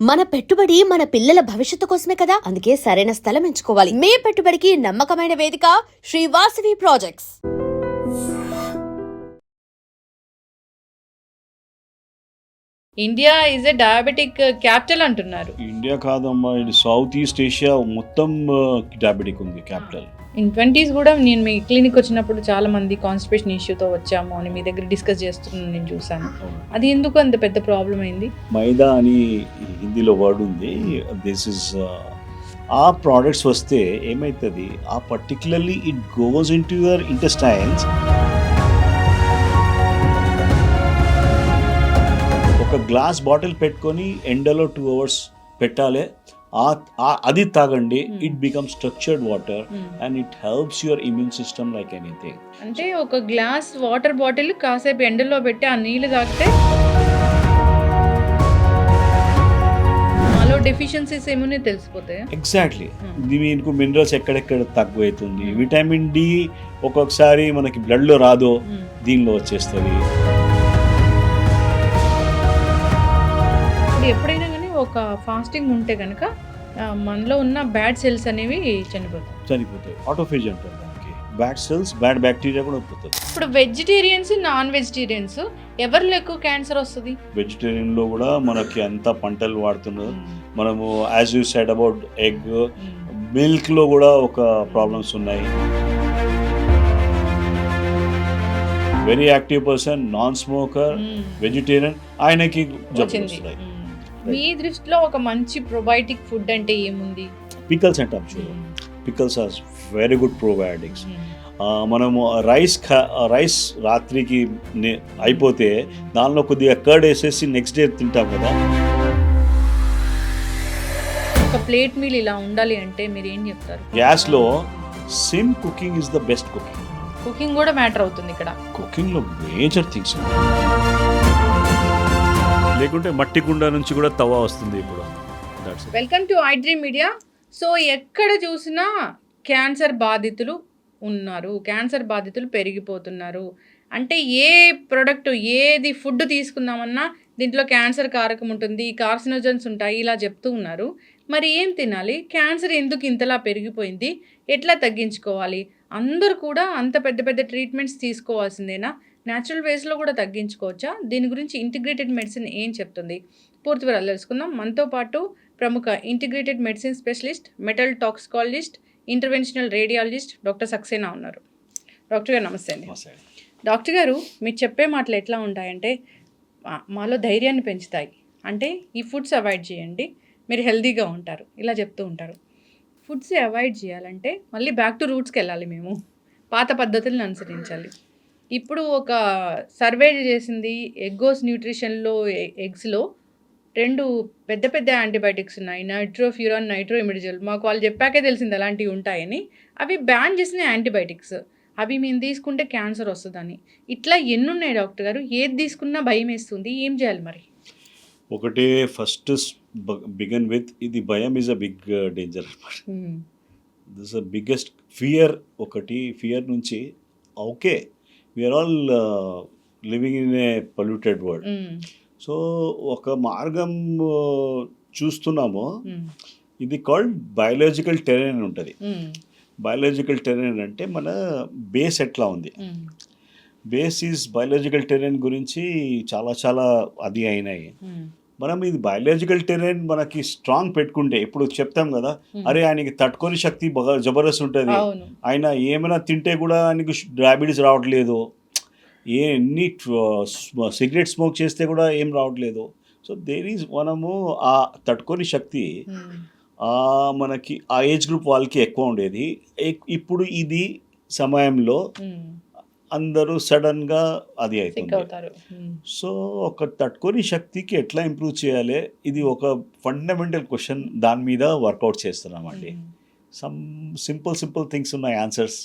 మన పెట్టుబడి మన పిల్లల భవిష్యత్తు కోసమే కదా, అందుకే సరైన స్థలం ఎంచుకోవాలి. మీ పెట్టుబడికి నమ్మకమైన వేదిక Sri Vasavi projects. India is a diabetic capital అంటున్నారు. ఇండియా కాదమ్మా, ఇది సౌత్ ఈస్ట్ ఏషియా మొత్తం డయాబెటిక్ ఉంది క్యాపిటల్. ఇన్ 20s కూడా నేను మీ క్లినిక్ వచ్చినప్పుడు చాలా మంది కాన్స్టిపేషన్ ఇష్యూతో వచ్చాము అని మీ దగ్గర డిస్కస్ చేస్తున్నాను, నేను చూసాను. అది ఎందుకు అంత పెద్ద ప్రాబ్లం అయింది? మైదా అని హిందీలో వర్డ్ ఉంది. దిస్ ఇస్ ఆ ప్రోడక్ట్స్ వస్తే ఏమవుతుంది, ఆ particularly it goes in to your intestines. ఒక గ్లాస్ బాటిల్ పెట్టుకొని ఎండలో 2 hours పెట్టాలి, అది తాగండి. It become structured water and it helps your immune system like anything. అంటే ఒక గ్లాస్ వాటర్ బాటిల్ కాసేపు ఎండలో పెట్టి ఆ నీళ్లు తాగితే మాలో డెఫిషియన్సీస్ ఏమో తెలిసిపోతాయి. ఎగ్జాక్ట్లీ. మీకు మినరల్స్ ఎక్కడెక్కడ తక్కువ అవుతుంది, విటమిన్ డి ఒక్కొక్కసారి మనకి బ్లడ్లో రాదో దీనిలో వచ్చేస్తుంది. ఎప్పుడైనా కానీ ఒక ఫాస్టింగ్ ఉంటే కనుక మనలో ఉన్న బ్యాడ్ సెల్స్ అనేవి చనిపోతాయి. ఆటోఫేజ్ అంటారు దానికి. బ్యాడ్ సెల్స్, బ్యాడ్ బ్యాక్టీరియా కూడా పోతుంది. ఇప్పుడు వెజిటేరియన్స్, నాన్ వెజిటేరియన్స్ ఎవరిలో ఎక్కువ క్యాన్సర్ వస్తుంది? వెజిటేరియన్లో కూడా మనకి అంత పంటలు వాడుతున్నారు. మనము as you said about egg, మిల్క్లో కూడా ఒక ప్రాబ్లమ్స్ ఉన్నాయి. Very active person, non smoker, vegetarian, ఆయనకి జబ్బులు వస్తున్నాయి. మీ దృష్టిలో ఒక మంచి ప్రొబయోటిక్ ఫుడ్ అంటే ఏముంది? పికల్స్ అంటాం చూడు. Pickles are very good probiotics. మనము రైస్ రాత్రికి అయిపోతే దానిలో కొద్దిగా కర్డ్ వేసేసి నెక్స్ట్ డే తింటాం కదా. ఒక ప్లేట్ మీల్ ఇలా ఉండాలి అంటే మీరు ఏం చెప్తారు? గ్యాస్లో sim cooking is the best cooking. Cooking కూడా మ్యాటర్ అవుతుంది ఇక్కడ. కుకింగ్లో మేజర్ థింగ్స్ లేకుంటే మట్టి కుండ నుంచి కూడా తవా వస్తుంది ఇప్పుడు. Welcome to I dream media. So ఎక్కడ చూసినా క్యాన్సర్ బాధితులు ఉన్నారు, క్యాన్సర్ బాధితులు పెరిగిపోతున్నారు. అంటే ఏ ప్రొడక్ట్, ఏది ఫుడ్ తీసుకుందామన్నా దీంట్లో క్యాన్సర్ కారకం ఉంటుంది, కార్సినోజన్స్ ఉంటాయి, ఇలా చెప్తూ ఉన్నారు. మరి ఏం తినాలి? క్యాన్సర్ ఎందుకు ఇంతలా పెరిగిపోయింది? ఎట్లా తగ్గించుకోవాలి? అందరూ కూడా అంత పెద్ద పెద్ద ట్రీట్మెంట్స్ తీసుకోవాల్సిందేనా? న్యాచురల్ వేస్లో కూడా తగ్గించుకోవచ్చా? దీని గురించి ఇంటిగ్రేటెడ్ మెడిసిన్ ఏం చెప్తుంది? పూర్తి వివరాలు తెలుసుకుందాం. మనతో పాటు ప్రముఖ integrated medicine specialist, metal toxicologist, interventional radiologist doctor Saxena ఉన్నారు. డాక్టర్ గారు నమస్తే అండి. డాక్టర్ గారు, మీరు చెప్పే మాటలు ఎట్లా ఉంటాయంటే మాలో ధైర్యాన్ని పెంచుతాయి. అంటే ఈ ఫుడ్స్ అవాయిడ్ చేయండి, మీరు హెల్తీగా ఉంటారు, ఇలా చెప్తూ ఉంటారు. ఫుడ్స్ అవాయిడ్ చేయాలంటే మళ్ళీ బ్యాక్ టు రూట్స్కి వెళ్ళాలి, మేము పాత పద్ధతులను అనుసరించాలి. ఇప్పుడు ఒక సర్వే చేసింది, ఎగ్గోస్ న్యూట్రిషన్లో ఎగ్స్లో 2 పెద్ద పెద్ద యాంటీబయాటిక్స్ ఉన్నాయి, నైట్రోఫ్యూరాన్, నైట్రోఇమిడిజోల్. మాకు వాళ్ళు చెప్పాకే తెలిసింది అలాంటివి ఉంటాయని. అవి బ్యాన్ చేసిన యాంటీబయాటిక్స్, అవి మేము తీసుకుంటే క్యాన్సర్ వస్తుందని. ఇట్లా ఎన్ని ఉన్నాయి డాక్టర్ గారు? ఏది తీసుకున్నా భయం వేస్తుంది, ఏం చేయాలి మరి? ఒకటే ఫస్ట్ బిగన్ విత్, ఇది భయం ఈజ్ అ బిగ్ డేంజర్ అనమాట. This a biggest fear. ఒకటి ఫియర్ నుంచి okay, we are all living in a polluted world. So ఒక మార్గం చూస్తున్నాము, ఇది కాల్డ్ బయాలజికల్ టెరెన్ ఉంటుంది. బయాలజికల్ టెరెన్ అంటే మన బేస్ ఎట్లా ఉంది. బేస్ ఈజ్ బయాలజికల్ టెరెన్ గురించి చాలా చాలా అది అయినాయి. మనం ఇది బయాలజికల్ టెరెన్ మనకి స్ట్రాంగ్ పెట్టుకుంటే, ఇప్పుడు చెప్తాం కదా, అరే ఆయనకి తట్టుకొని శక్తి జబర్దస్త్ ఉంటుంది, ఆయన ఏమైనా తింటే కూడా ఆయనకి డయాబెటీస్ రావట్లేదు, ఎన్ని సిగరెట్ స్మోక్ చేస్తే కూడా ఏం రావట్లేదు. సో దేర్ ఈజ్, మనము ఆ తట్టుకొని శక్తి మనకి ఆ ఏజ్ గ్రూప్ వాళ్ళకి ఎక్కువ ఉండేది. ఇప్పుడు ఇది సమయంలో అందరూ సడన్గా అది అవుతుంది. సో ఒక తట్టుకొని శక్తికి ఎట్లా ఇంప్రూవ్ చేయాలి, ఇది ఒక ఫండమెంటల్ క్వశ్చన్. దాని మీద వర్కౌట్ చేస్తున్నామండి. సమ్ సింపుల్ థింగ్స్ ఉన్నాయి, answers.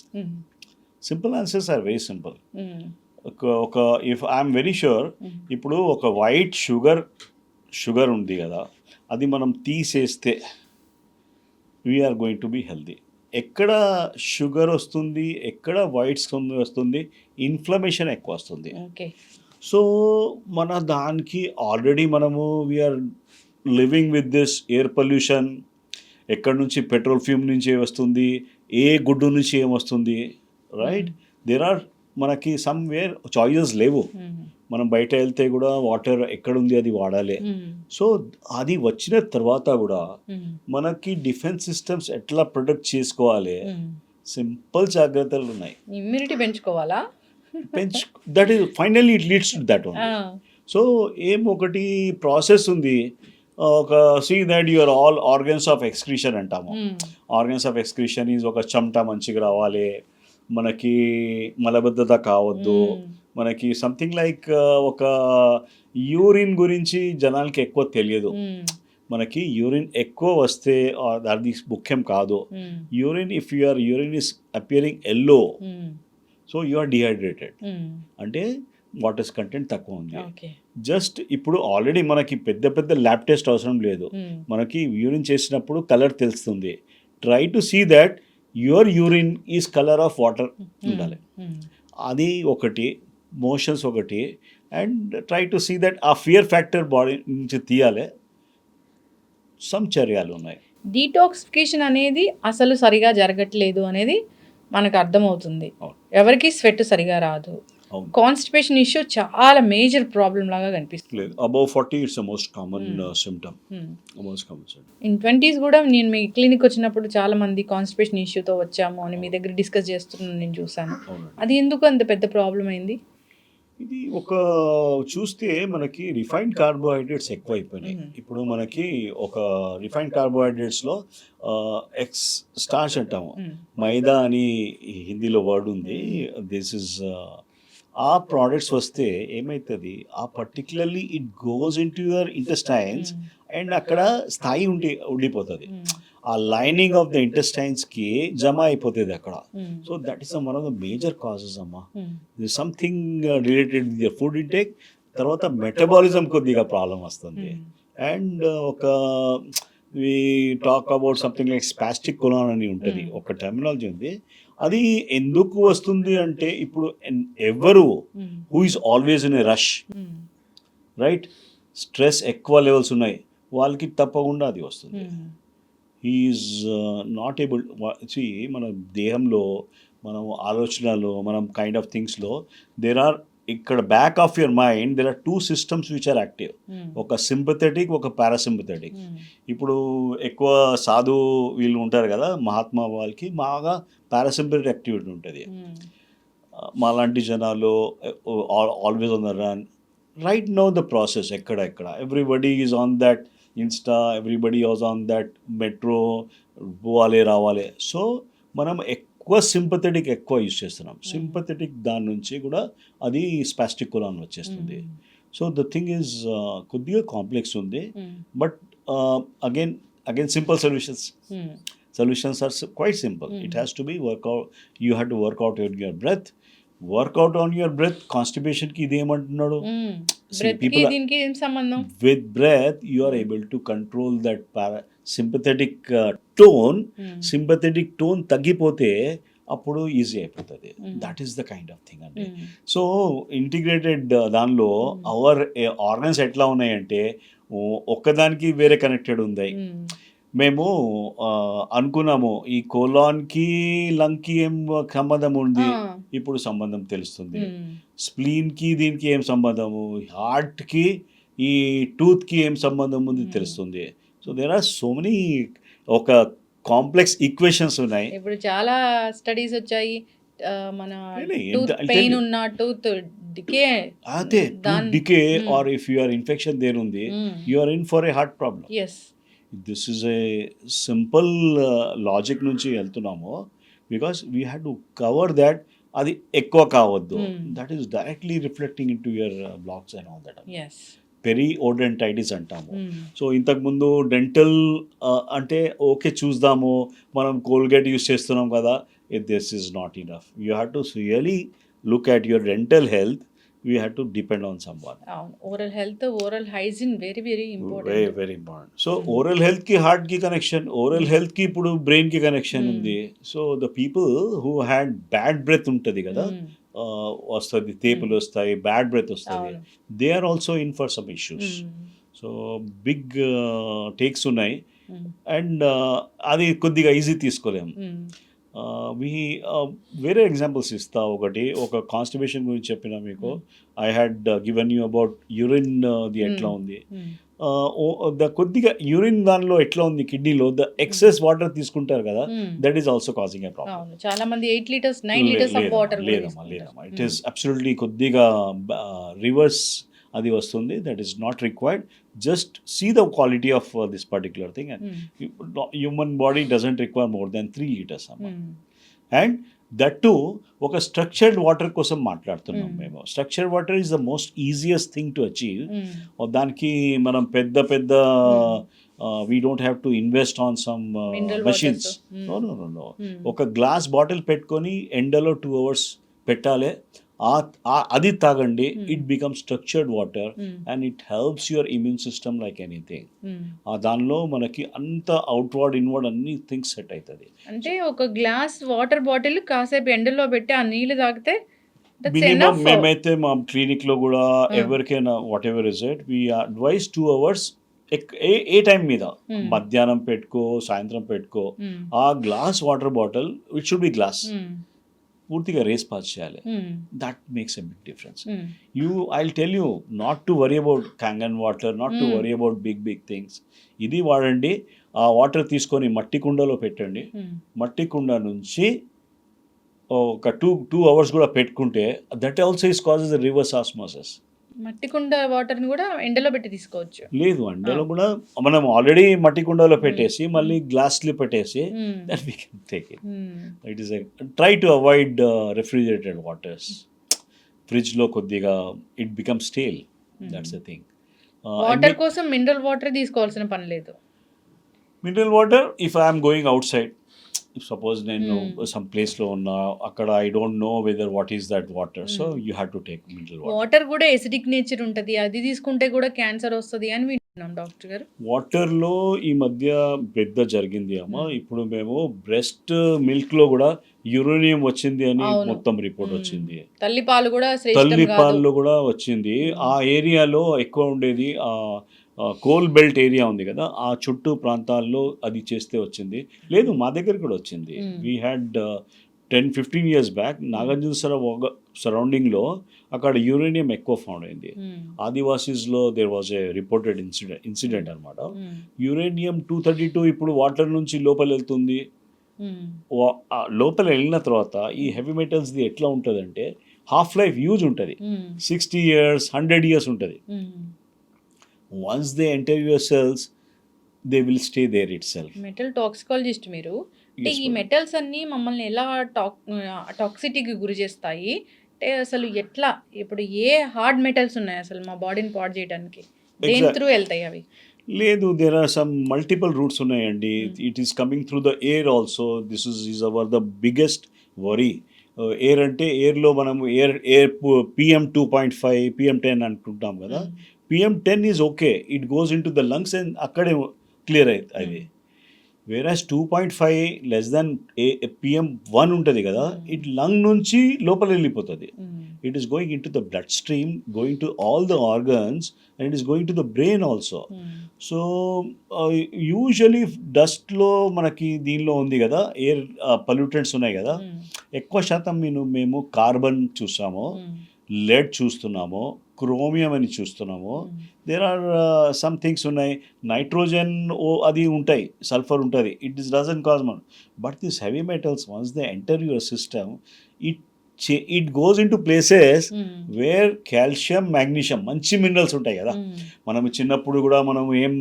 Simple answers are very simple. ఒక ఇఫ్ ఐఎమ్ వెరీ ష్యూర్, ఇప్పుడు ఒక వైట్ షుగర్ ఉంది కదా, అది మనం తీసేస్తే we are going to be healthy. ఎక్కడ షుగర్ వస్తుంది, ఎక్కడ వైట్స్ వస్తుంది, ఇన్ఫ్లమేషన్ ఎక్కువ వస్తుంది. ఓకే. సో మన దానికి ఆల్రెడీ మనము we are living with this air pollution, ఎక్కడి నుంచి పెట్రోల్ ఫ్యూమ్ నుంచి వస్తుంది, ఏ గుడ్డు నుంచి ఏమొస్తుంది, రైట్? దేర్ ఆర్ మనకి సమ్వేర్ చాయిసెస్ లేవు. మనం బయట వెళ్తే కూడా వాటర్ ఎక్కడుంది అది వాడాలి. సో అది వచ్చిన తర్వాత కూడా మనకి డిఫెన్స్ సిస్టమ్స్ ఎట్లా ప్రొటెక్ట్ చేసుకోవాలి, సింపుల్ జాగ్రత్తలు ఉన్నాయి. ఇమ్యూనిటీ పెంచుకోవాలా? That is finally it leads to that only. So ఏం ఒకటి ప్రాసెస్ ఉంది, ఒక see that your all organs of excretion అంటాము. ఆర్గన్స్ ఆఫ్ ఎక్స్క్రీషన్ ఈజ్ ఒక చెమట మంచిగా రావాలి, మనకి మలబద్ధత కావద్దు, మనకి సంథింగ్ లైక్ ఒక యూరిన్ గురించి జనాలకి ఎక్కువ తెలియదు. మనకి యూరిన్ ఎక్కువ వస్తే అది ముఖ్యం కాదు. Urine if your urine is appearing yellow, so you are dehydrated, అంటే వాటర్ కంటెంట్ తక్కువ ఉంది. జస్ట్ ఇప్పుడు ఆల్రెడీ మనకి పెద్ద పెద్ద ల్యాబ్ టెస్ట్ అవసరం లేదు, మనకి యూరిన్ చేసినప్పుడు కలర్ తెలుస్తుంది. Try to see that your urine is colour of water ఉండాలి. అది ఒకటి, మోషన్స్ ఒకటి, and try to see that ఆ ఫియర్ ఫ్యాక్టర్ బాడీ నుంచి తీయాలి. సమ్ చర్యలు ఉన్నాయి. డీటాక్సిఫికేషన్ అనేది అసలు సరిగా జరగట్లేదు అనేది మనకు అర్థమవుతుంది. ఎవరికి స్వెట్ సరిగా రాదు. కాన్స్టిపేషన్ ఇష్యూ చాలా మేజర్ ప్రాబ్లం లాగా కనిపిస్తుంది. Above 40 it's the most common symptom. In 20s కూడా నేను మీ క్లినిక్ వచ్చినప్పుడు చాలా మంది కాన్స్టిపేషన్ ఇష్యూతో వచ్చాము అని మీ దగ్గర డిస్కస్ చేస్తున్నాను నేను చూసాను. అది ఎందుకు అంత పెద్ద ప్రాబ్లం అయింది? ఇది ఒక చూస్తే మనకి రిఫైన్డ్ కార్బోహైడ్రేట్స్ ఎక్కువ అయిపోయినాయి. ఇప్పుడు మనకి ఒక రిఫైన్డ్ కార్బోహైడ్రేట్స్లో ఎక్స్ స్టార్చ్ అంటాము, మైదా అని హిందీలో వర్డ్ ఉంది. దిస్ ఇస్ ఆ ప్రోడక్ట్స్ వస్తే ఏమవుతుంది, ఆ particularly it goes in to your intestines and అక్కడ స్థాయి ఉండిపోతుంది. ఆ లైనింగ్ ఆఫ్ ద ఇంటెస్టైన్స్కి జమ అయిపోతుంది అక్కడ. So that is one of the major causes అమ్మా. Something related with your food intake, తర్వాత మెటబాలిజం కొద్దిగా ప్రాబ్లం వస్తుంది. అండ్ ఒక we talk about something like spastic colon అని ఉంటుంది, ఒక టెర్మినాలజీ ఉంది. అది ఎందుకు వస్తుంది అంటే, ఇప్పుడు ఎవరు who is always in a rush, right, stress ఎక్కువ లెవెల్స్ ఉన్నాయి, వాళ్ళకి తప్పకుండా అది వస్తుంది. హీఈస్ నాట్ ఏబుల్ సి, మన దేహంలో, మనం ఆలోచనలో, మనం కైండ్ ఆఫ్ థింగ్స్లో దేర్ ఆర్, ఇక్కడ back of your mind there are 2 systems which are active, ఒక సింపథెటిక్, ఒక పారాసింపథెటిక్. ఇప్పుడు ఎక్కువ సాధు వీళ్ళు ఉంటారు కదా, మహాత్మా, వాళ్ళకి బాగా పారాసింపథెటిక్ యాక్టివిటీ ఉంటుంది. మాలాంటి జనాలు always on the run. Right now the process ఎక్కడ everybody is on that Insta, everybody is on that metro, పోవాలి రావాలి. సో మనం ఎక్కువ సింపథెటిక్ ఎక్కువ యూజ్ చేస్తున్నాం. సింపథెటిక్ దాని నుంచి కూడా అది స్పాస్టిక్ కొలాన్ వచ్చేస్తుంది. సో ద థింగ్ ఈజ్ కొద్దిగా కాంప్లెక్స్ ఉంది. But again simple solutions are quite simple. It has to be workout. You have to work out on your breath. Workout on your breath. Constipation ki idemantunnadu. Breath ki dinki em sambandham? With breath you are able to control that sympathetic tone. Sympathetic tone తగ్గిపోతే అప్పుడు easy అయిపోతుంది. That is the kind of thing అండి. So integrated దానిలో hour organs ఎట్లా ఉన్నాయంటే, ఒక్కదానికి వేరే connected ఉన్నాయి. మేము అనుకున్నాము ఈ కోలాన్కి లంగ్కి ఏం సంబంధం ఉంది, ఇప్పుడు సంబంధం తెలుస్తుంది. స్ప్లీన్కి దీనికి ఏం సంబంధము, హార్ట్కి ఈ టూత్కి ఏం సంబంధం ఉంది తెలుస్తుంది. So there are so many ఒక కాంప్లెక్స్ ఈక్వేషన్స్ ఉన్నాయి. ఇప్పుడు చాలా స్టడీస్ వచ్చాయి, మన టూత్ పెయిన్ ఉన్న టూత్ డికే, అదే decay or if your infection there ఉంది, you are in for a heart problem. Yes, this is a simple logic నుంచి వెళ్తున్నాము, because we had to cover that. అది ఎక్కువ కావద్దు, that is directly reflecting into your blocks and all that. Periodontitis అంటాము. సో ఇంతకుముందు dental అంటే okay చూద్దాము, మనం కోల్గేట్ యూస్ చేస్తున్నాం కదా, this is not enough. You have to really look at your dental health. We had to depend on someone. Oral health, oral hygiene, very very important. Very very important. So oral health ki heart ki connection, oral health ki ipudu brain ki connection undi. So the people who had bad breath untadi kada, వస్తుంది, తేపులు వస్తాయి, bad breath వస్తుంది, they are also in for some issues. So big takes ఉన్నాయి hmm. And అది కొద్దిగా easy తీసుకోలేము. మ్మ్. మీ వేరే examples ఇస్తా. ఒక కాన్స్టిపేషన్ గురించి చెప్పిన మీకు. I had given you about urine the ఎట్లా ఉంది. మ్మ్. కొద్దిగా యూరిన్ దానిలో ఎట్లా ఉంది కిడ్నీలో ద ఎక్సెస్ వాటర్ తీసుకుంటారు కదా, hmm. That is also causing a problem. అవును, చాలా మంది 8 లీటర్స్ 9 లీటర్స్ ఆఫ్ వాటర్ లేదమ్మా ఇట్ ఈస్ అబ్సల్యూట్లీ కొద్దిగా రివర్స్ అది వస్తుంది. That is not required. Just see the quality of this particular thing. And human body doesn't require more than 3 liters అమ్మా. And that too ఒక structured water కోసం మాట్లాడుతున్నాం మేము. Structured water is the most easiest thing to achieve. దానికి మనం పెద్ద we don't have to invest on some machines. No. ఒక glass bottle పెట్టుకొని ఎండలో 2 hours పెట్టాలి, అది తాగండి. It become structured water and it helps your immune system like anything. దానిలో మనకి అంత అవుట్వర్డ్ ఇన్వర్డ్ అన్ని థింగ్స్ సెట్ అవుతుంది. అంటే ఒక గ్లాస్ వాటర్ బాటిల్ కాసేపు ఎండలో పెట్టి ఆ నీళ్ళు తాగితే మినిమం మేమైతే మా క్లినిక్లో కూడా ఎవరికైనా whatever is it we advise 2 hours. ఏ టైం మీద మధ్యాహ్నం పెట్టుకో, సాయంత్రం పెట్టుకో, ఆ glass water bottle it should be glass పూర్తిగా రేస్ పాస్ చేయాలి. That makes a big difference. I tell you not to worry about Kangen water, not to worry about big things. ఇది వాడండి. ఆ వాటర్ తీసుకొని మట్టి కుండలో పెట్టండి. మట్టి కుండ నుంచి ఒక 2 hours కూడా పెట్టుకుంటే that also is causes the reverse osmosis. మట్టి కుండ వాటర్ని కూడా ఎండలో పెట్టి తీసుకోవచ్చు. లేదు, ఎండలో కూడా మనం ఆల్రెడీ మట్టి కుండలో పెట్టేసి మళ్ళీ గ్లాస్లో పెట్టేసి that we can take it. It is try to avoid refrigerated waters. ఫ్రిడ్జ్లో కొద్దిగా it become stale. That's the thing. Water కోసం మినరల్ వాటర్ తీసుకోవాల్సిన పని లేదు. Mineral water if I'm going out side, suppose నేను సమ్ ప్లేస్లో ఉన్నా, అక్కడ I don't know whether what is that water, so you have to take mineral water. Water కూడా acidic nature ఉంటుంది, అది తీసుకుంటే కూడా క్యాన్సర్ వస్తుంది అని వింటున్నాం డాక్టర్ గారు. వాటర్లో ఈ మధ్య పెద్ద జరిగింది అమ్మ. ఇప్పుడు మేము బ్రెస్ట్ మిల్క్లో కూడా యురేనియం వచ్చింది అని మొత్తం రిపోర్ట్ వచ్చింది. తల్లి పాలు కూడా తల్లి పాలలో కూడా వచ్చింది. ఆ ఏరియాలో ఎక్కువ ఉండేది కోల్ బెల్ట్ ఏరియా ఉంది కదా, ఆ చుట్టూ ప్రాంతాల్లో అది చేస్తే వచ్చింది. లేదు, మా దగ్గర కూడా వచ్చింది. We had 10-15 years back Nagarjuna సరౌండింగ్లో అక్కడ యురేనియం ఎక్కువ ఫౌండ్ అయింది. ఆదివాసీస్లో there was a reported incident అనమాట. యురేనియం 232 ఇప్పుడు వాటర్ నుంచి లోపల వెళ్తుంది. లోపల వెళ్ళిన తర్వాత ఈ హెవీ మెటల్స్ది ఎట్లా ఉంటుందంటే హాఫ్ లైఫ్ యూజ్ ఉంటుంది. 60 years 100 years ఉంటుంది. Once they enter your cells, they will stay there itself. Metal toxicologist మీరు. అంటే ఈ మెటల్స్ అన్నీ మమ్మల్ని ఎలా టాక్సిటీకి గురి చేస్తాయి అంటే అసలు ఎట్లా, ఇప్పుడు ఏ హార్డ్ మెటల్స్ ఉన్నాయి అసలు మా బాడీని పాడు చేయడానికి, దేని త్రూ వెళ్తాయి అవి? లేదు, there are some multiple routes ఉన్నాయండి. It is coming through the air also. This is our the biggest worry. Air అంటే ఎయిర్లో మనము ఎయిర్ PM 2.5 PM 10 అనుకుంటాం కదా. PM 10 is okay, it goes in to the lungs and అక్కడే clear అవుతుంది అది. వేరాస్ 2.5 less than PM 1 ఉంటుంది కదా, ఇట్ లంగ్ నుంచి లోపల వెళ్ళిపోతుంది. It is going into the blood stream, going to all the organs and it is going to the brain also. So usually డస్ట్లో మనకి దీనిలో ఉంది కదా, ఎయిర్ పొల్యూటెంట్స్ ఉన్నాయి కదా, ఎక్కువ శాతం మేము కార్బన్ చూసాము, లెడ్ చూస్తున్నాము, క్రోమియం అని చూస్తున్నాము. దేర్ ఆర్ సమ్ థింగ్స్ ఉన్నాయి, నైట్రోజన్ అది ఉంటాయి, సల్ఫర్ ఉంటుంది. It is doesn't cause Mann. But this heavy metals once they enter your system, it goes in to places where calcium, magnesium, మంచి మినరల్స్ ఉంటాయి కదా. మనం చిన్నప్పుడు కూడా మనం ఏం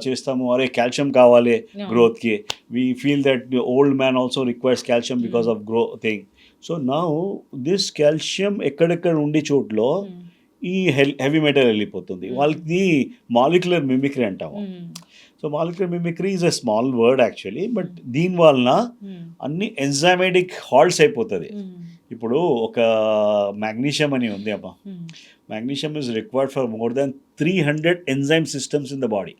చేస్తాము, అరే కాల్షియం కావాలి గ్రోత్కి. We feel that the old man also requires calcium because of grow thing. So now this calcium ఎక్కడెక్కడ ఉండే చోట్ల ఈ హెవీ మెటల్ వెళ్ళిపోతుంది. వాళ్ళకి మాలిక్యులర్ మిమిక్రీ అంటాము. So molecular mimicry is a small word actually, but దీని వలన అన్ని ఎంజైమాటిక్ హాల్ట్స్ అయిపోతుంది. ఇప్పుడు ఒక మ్యాగ్నీషియం అని ఉంది అమ్మా. Magnesium is required for more than 300 enzyme systems in the body.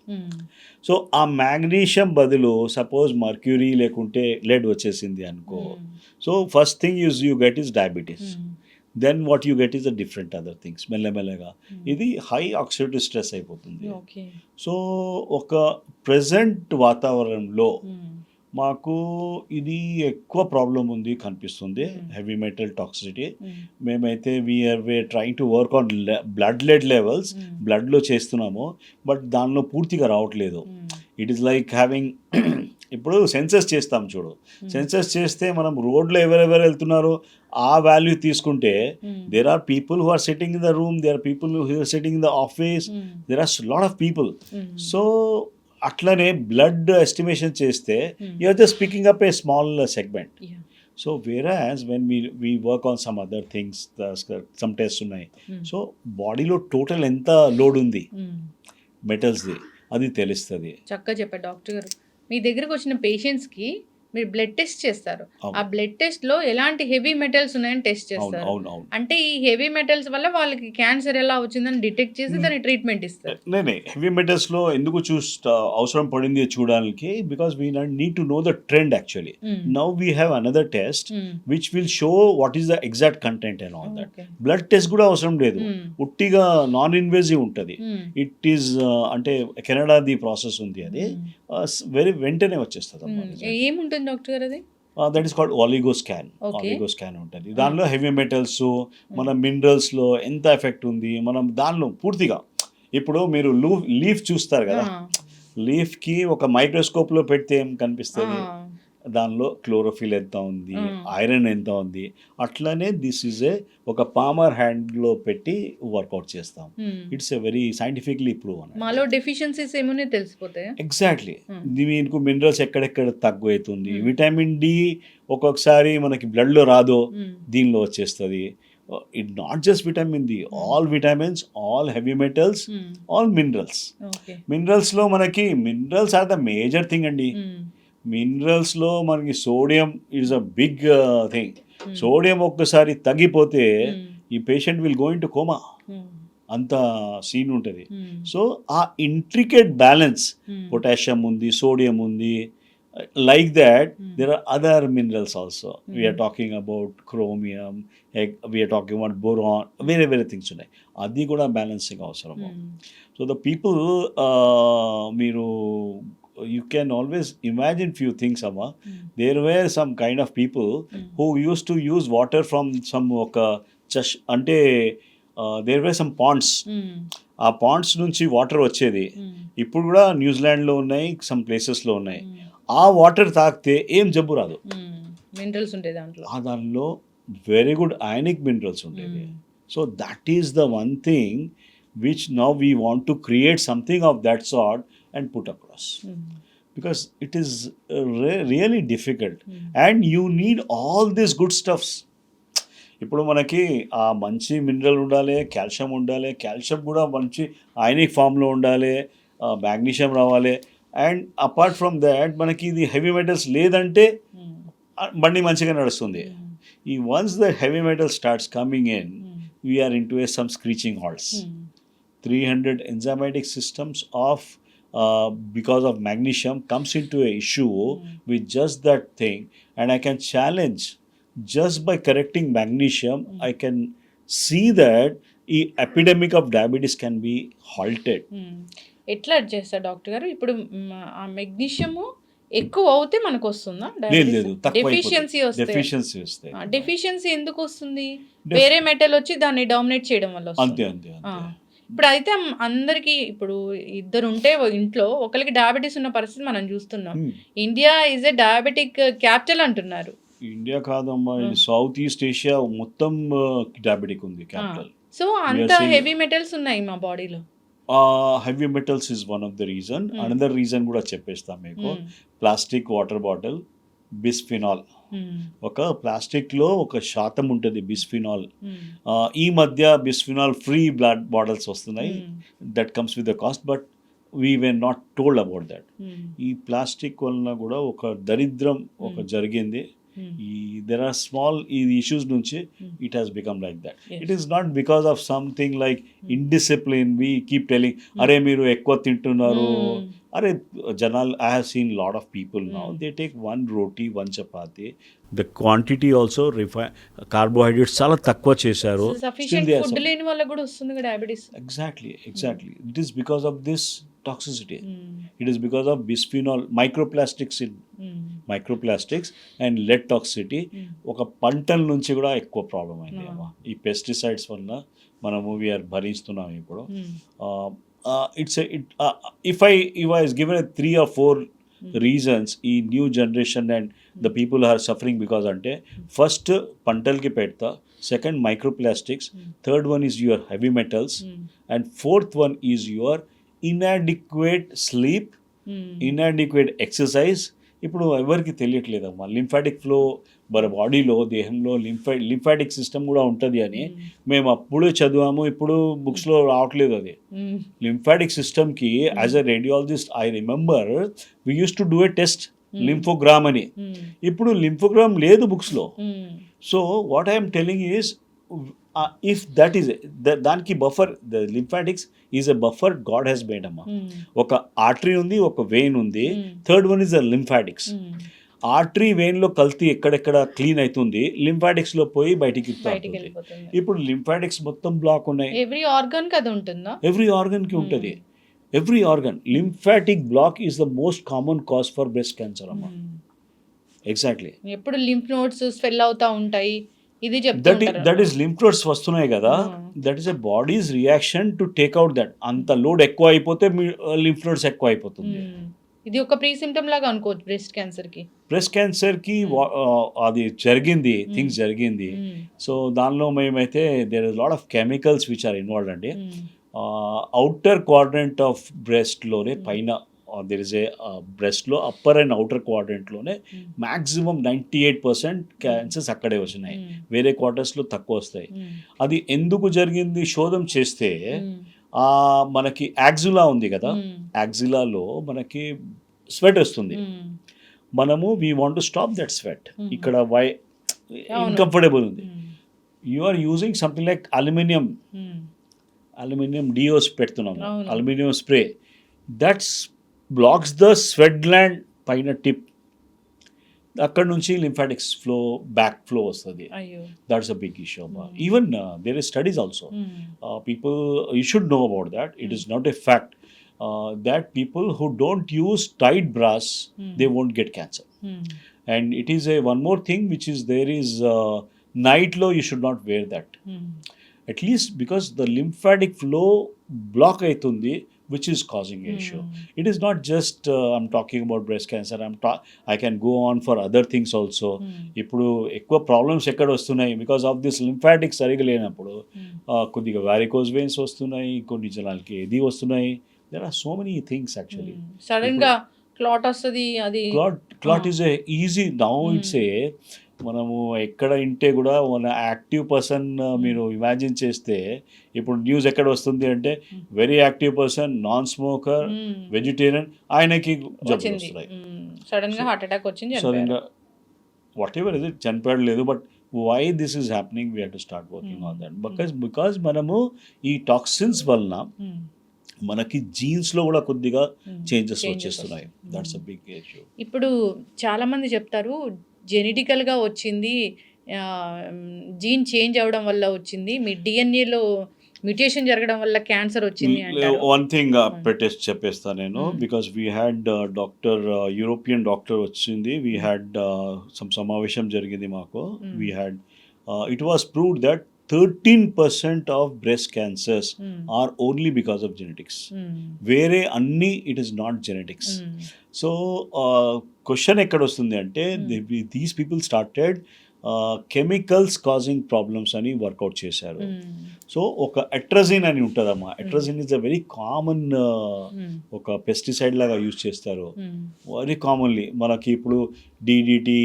So ఆ మ్యాగ్నీషియం బదులు సపోజ్ మర్క్యూరీ లేకుంటే లెడ్ వచ్చేసింది అనుకో, so first thing you get is diabetes. Then what you get is the different other things మెల్లమెల్లగా ఇది high oxidative stress అయిపోతుంది. Okay. So ఒక present వాతావరణంలో మాకు ఇది ఎక్కువ ప్రాబ్లం ఉంది కనిపిస్తుంది, హెవీ మెటల్ టాక్సిసిటీ. మేమైతే we are trying to work on blood lead levels, బ్లడ్లో చేస్తున్నాము, బట్ దానిలో పూర్తిగా రావట్లేదు. ఇట్ ఈస్ లైక్ హ్యావింగ్ ఇప్పుడు సెన్సస్ చేస్తాం చూడు, సెన్సస్ చేస్తే మనం రోడ్లో ఎవరెవరు వెళ్తున్నారో ఆ వాల్యూ తీసుకుంటే there are people who are sitting in the room, there are people who are sitting in the office, there are lot of people. So అట్లనే బ్లడ్ ఎస్టిమేషన్ చేస్తే you're just picking up a small segment. So whereas when we work on some other things, some test ఉన్నాయి. So బాడీలో total ఎంత load ఉంది మెటల్స్ది అది తెలుస్తుంది. చక్కగా చెప్పారు డాక్టర్ గారు. మీ దగ్గరకు వచ్చిన పేషెంట్స్కి మీరు బ్లడ్ టెస్ట్ చేస్తారు. ఆ బ్లడ్ టెస్ట్లో ఎలాంటి హెవీ మెటల్స్ ఉన్నాయని టెస్ట్ చేస్తారు. అంటే ఈ హెవీ మెటల్స్ వల్ల వాళ్ళకి క్యాన్సర్ ఎలా వచ్చిందని డిటెక్ట్ చేసి దాని ట్రీట్మెంట్ ఇస్తారు. నేనే హెవీ మెటల్స్లో ఎందుకు అవసరం పడింది చూడడానికి, because we need to know the trend actually. Now we have another test which will show what is the exact content and all that. Blood test కూడా అవసరం లేదు, ఉట్టిగా నాన్ ఇన్వేజివ్ ఉంటుంది. ఇట్ ఈస్ అంటే కెనడాది ప్రాసెస్ ఉంది, అది వెంటనే వచ్చేస్తుంది. ఏముంటుంది డాక్టర్ గారు అది? That is called oligo scan. Oligo scan ఉంటుంది, దానిలో హెవీ మెటల్స్, మన మినరల్స్లో ఎంత ఎఫెక్ట్ ఉంది మనం దానిలో పూర్తిగా. ఇప్పుడు మీరు లీఫ్ చూస్తారు కదా, లీఫ్కి ఒక మైక్రోస్కోప్లో పెడితే ఏం కనిపిస్తుంది, దానిలో క్లోరోఫిల్ ఎంత ఉంది, ఐరన్ ఎంత ఉంది. అట్లనే దిస్ ఈజ్ ఒక పామర్ హ్యాండ్లో పెట్టి వర్కౌట్ చేస్తాం. It's a very scientifically prove. మాలో డెఫిషియన్సీస్ ఏమైనా తెలిసిపోతాయి. ఎగ్జాక్ట్లీ, మీకు మినరల్స్ ఎక్కడెక్కడ తక్కువ అవుతుంది. విటమిన్ డి ఒక్కొక్కసారి మనకి బ్లడ్లో రాదో దీనిలో వచ్చేస్తుంది. It not just vitamin D, all vitamins, all heavy metals, all minerals. మినరల్స్లో మనకి minerals are the major thing అండి. మినరల్స్లో మనకి sodium it's a big thing. Sodium ఒక్కసారి తగ్గిపోతే ఈ patient will go into coma, అంత సీన్ ఉంటుంది. సో ఆ ఇంట్రికేట్ బ్యాలెన్స్, పొటాషియం ఉంది, సోడియం ఉంది, like that there are other minerals also. We are talking about chromium, we are talking about boron, వేరే things ఉన్నాయి, అది కూడా బ్యాలెన్సింగ్ అవసరము. సో ద పీపుల్, మీరు you can always imagine few things, Amma. There were some kind of people who used to use water from some ante there were some ponds. ఆ Pond's నుంచి water వచ్చేది, ఇప్పుడు కూడా న్యూజిలాండ్లో ఉన్నాయి, some ప్లేసెస్లో ఉన్నాయి. ఆ వాటర్ తాగితే ఏం జబ్బు రాదు, మినరల్స్ ఉంటాయి దాంట్లో. దానిలో వెరీ గుడ్ అయానిక్ మినరల్స్ ఉండేవి. So that is the one thing which now we want to create something of that sort and put across. Because it is really difficult. And you need all these good stuffs. ఇప్పుడు మనకి ఆ మంచి mineral ఉండాలి, calcium ఉండాలి, calcium కూడా మంచి ionic ఫామ్లో ఉండాలి, మ్యాగ్నీషియం రావాలి. అండ్ అపార్ట్ ఫ్రమ్ దాట్ మనకి ఇది హెవీ మెటల్స్ లేదంటే బండి మంచిగా నడుస్తుంది. ఈ once the heavy metal starts coming in, we are into some screeching halts. 300 enzymatic systems of because of magnesium comes into a issue with just that thing. And I can challenge, just by correcting magnesium, I can see that the epidemic of diabetes can be halted. ఎట్లా చేస్తారు doctor గారు? ఇప్పుడు ఆ magnesium ఎక్కువ అవుతే మనకు వస్తుందా? లేదు, డెఫిషియన్సీ వస్తే. డెఫిషియన్సీ ఎందుకు వస్తుంది? వేరే మెటల్ వచ్చి దాన్ని డామినేట్ చేయడం వల్ల వస్తుంది. అంతే. ఇప్పుడు అయితే అందరికి, ఇప్పుడు ఇద్దరు ఉంటే ఇంట్లో ఒకరికి డయాబెటీస్ ఉన్న పరిస్థితి మనం చూస్తున్నాం. India is a diabetic capital అంటున్నారు. ఇండియా కాదమ్మా, సౌత్ ఈస్ట్ ఏషియా మొత్తం డయాబెటిక్ ఉంది క్యాపిటల్. సో అంత హెవీ మెటల్స్ ఉన్నాయి మా బాడీలో. Heavy metals is one of the reason. Another reason కూడా చెప్పేస్తాం మీకు. Plastic water bottle, bisphenol. ఒక ప్లాస్టిక్లో ఒక శాతం ఉంటుంది బిస్ఫినాల్. ఈ మధ్య బిస్ఫినాల్ ఫ్రీ బ్లడ్ బాటిల్స్ వస్తున్నాయి, that comes with the cost, but we were not told about that. ఈ ప్లాస్టిక్ వలన కూడా ఒక దరిద్రం జరిగింది. there are small issues nunchi it has become like that. It is not because of something like indiscipline. We keep telling are meeru ekku tintunnaru, Are Janal, I have seen a lot of people now, they take one roti, one chapati. The quantity also carbohydrates చాలా తక్కువ చేశారు. Still sufficient they are food లేని వాళ్ళకి కూడా వస్తుంది కదా diabetes. Exactly. It is because of this toxicity. It is because of bisphenol, microplastics and lead toxicity. ఒక పంటల నుంచి కూడా ఎక్కువ ప్రాబ్లం అయింది అమ్మా. ఈ పెస్టిసైడ్స్ వల్ల మనము వీఆర్ భరిస్తున్నాం ఇప్పుడు. If I was given a 3 or 4 reasons ఈ new generation and the people are suffering because అంటే ఫస్ట్ పంటలకి పెడతా, second microplastics, third one is your heavy metals and fourth one is your inadequate sleep, inadequate exercise. ఇప్పుడు ఎవరికి తెలియట్లేదమ్మా lymphatic flow మన బాడీలో దేహంలో lymphatic system కూడా ఉంటుంది అని మేము అప్పుడు చదివాము, ఇప్పుడు బుక్స్లో రావట్లేదు అది. లింఫాటిక్ సిస్టమ్కి as a radiologist I remember we use to do a test lymphogram అని. ఇప్పుడు లింఫోగ్రామ్ లేదు బుక్స్లో. So what I'm telling is if that is దానికి buffer, the lymphatics is a buffer God has made అమ్మా. ఒక artery ఉంది, ఒక vein ఉంది, third one is the lymphatics. Artery వెయిన్లో కల్తీ ఎక్కడెక్కడ క్లీన్ అవుతుంది, లింఫాటిక్స్లో పోయి బయటికి వెళ్ళిపోతుంది. ఇప్పుడు లింఫాటిక్స్ మొత్తం బ్లాక్ ఉన్నాయి. ఎవ్రీ ఆర్గన్ కి అది ఉంటుందా? ఎవ్రీ ఆర్గన్కి ఉంటుంది. Every organ. Lymphatic block is the most common cause for breast cancer అమ్మా. ఎగ్జాక్ట్లీ. ఎప్పుడు లింఫ్ నోడ్స్ స్వెల్ అవుతా ఉంటాయి, ఇది దట్ ఈస్ లింఫ్ నోడ్స్ వస్తున్నాయి కదా, that is a body's reaction to take out that. అంత లోడ్ ఎక్కువ అయిపోతే లింఫ్ నోడ్స్ ఎక్కువ అయిపోతుంది. ఇది ఒక ప్రీ సిమ్టమ్ లాగా అనుకోవచ్చు బ్రెస్ట్ క్యాన్సర్ కి. అది జరిగింది, థింగ్స్ జరిగింది. సో దానిలో మేమైతే there is lot of chemicals which are involved అండి. అవుటర్ క్వాడ్రంట్ ఆఫ్ బ్రెస్ట్లోనే పైన దెర్ ఇస్ ఏ బ్రెస్ట్లో అప్పర్ అండ్ అవుటర్ క్వాడ్రంట్లోనే మ్యాక్సిమం 98% క్యాన్సర్స్ అక్కడే వచ్చినాయి. వేరే క్వార్టర్స్లో తక్కువ వస్తాయి. అది ఎందుకు జరిగింది శోధం చేస్తే మనకి యాక్సిలా ఉంది కదా, యాక్సిలాలో మనకి స్వెట్ వస్తుంది. మనము we want to stop that sweat. ఇక్కడ ఇన్కంఫర్టబుల్ ఉంది. You are using something like aluminium deos పెడుతున్నాము, aluminium spray. That's blocks the sweat gland పైన టిప్. అక్కడ నుంచి లింఫాటిక్స్ ఫ్లో బ్యాక్ ఫ్లో వస్తుంది. That's a big issue. Even there is studies also. People you should know about that. It is not a fact that people who don't use tight bras they won't get cancer. And it is a one more thing which is there is night low, you should not wear that. At least because the lymphatic flow block aitundi which is causing a issue. It is not just I'm talking about breast cancer. I can go on for other things also. ఇప్పుడు ఎక్కువ problems ఎక్కడ వస్తున్నాయి because of this lymphatic సరిగా లేనప్పుడు కొద్దిగా varicose veins వస్తున్నాయి, కొన్ని జనాలకి ఇది వస్తున్నాయి. There are so many things actually. Sudden గా క్లాట్ వస్తుంది. అది clot is a easy now. It's a మనము ఎక్కడ ఇంటే కూడా మన యాక్టివ్ పర్సన్ మీరు ఇమాజిన్ చేస్తే ఇప్పుడు న్యూస్ ఎక్కడ వస్తుంది అంటే very active person, non smoker, vegetarian, ఆయనకి జబ్బులు వస్తున్నాయి. సడన్ గా హార్ట్ అటాక్ వచ్చింది, సడన్ గా వాట్ ఎవర్ ఇది చనిపోవడం లేదు. But why this is happening, we have to start working on that. Because మనము ఈ టాక్సిన్స్ వలన మనకి జీన్స్లో కూడా కొద్దిగా చేంజెస్ వచ్చేస్తున్నాయి. That's a big issue. ఇప్పుడు చాలా మంది చెప్తారు జెనెటికల్గా వచ్చింది, జీన్ చేంజ్ అవ్వడం వల్ల వచ్చింది, మీ డిఎన్ఏలో మ్యూటేషన్ జరగడం వల్ల క్యాన్సర్ వచ్చింది అంటారు. వన్ థింగ్ చెప్పేస్తాను నేను. Because we had European doctor వచ్చింది, వీ హ్యాడ్ సమావేశం జరిగింది మాకు. We had it was proved that 13% of breast cancers are only because of genetics. వేరే అన్ని it is not genetics. So question ఎక్కడ వస్తుంది అంటే these people started chemicals causing problems అని వర్కౌట్ చేశారు. సో ఒక ఎట్రజిన్ అని ఉంటుందమ్మా. Atrazine is a very common ఒక పెస్టిసైడ్ లాగా యూజ్ చేస్తారు వెరీ కామన్లీ. మనకి ఇప్పుడు డిడిటి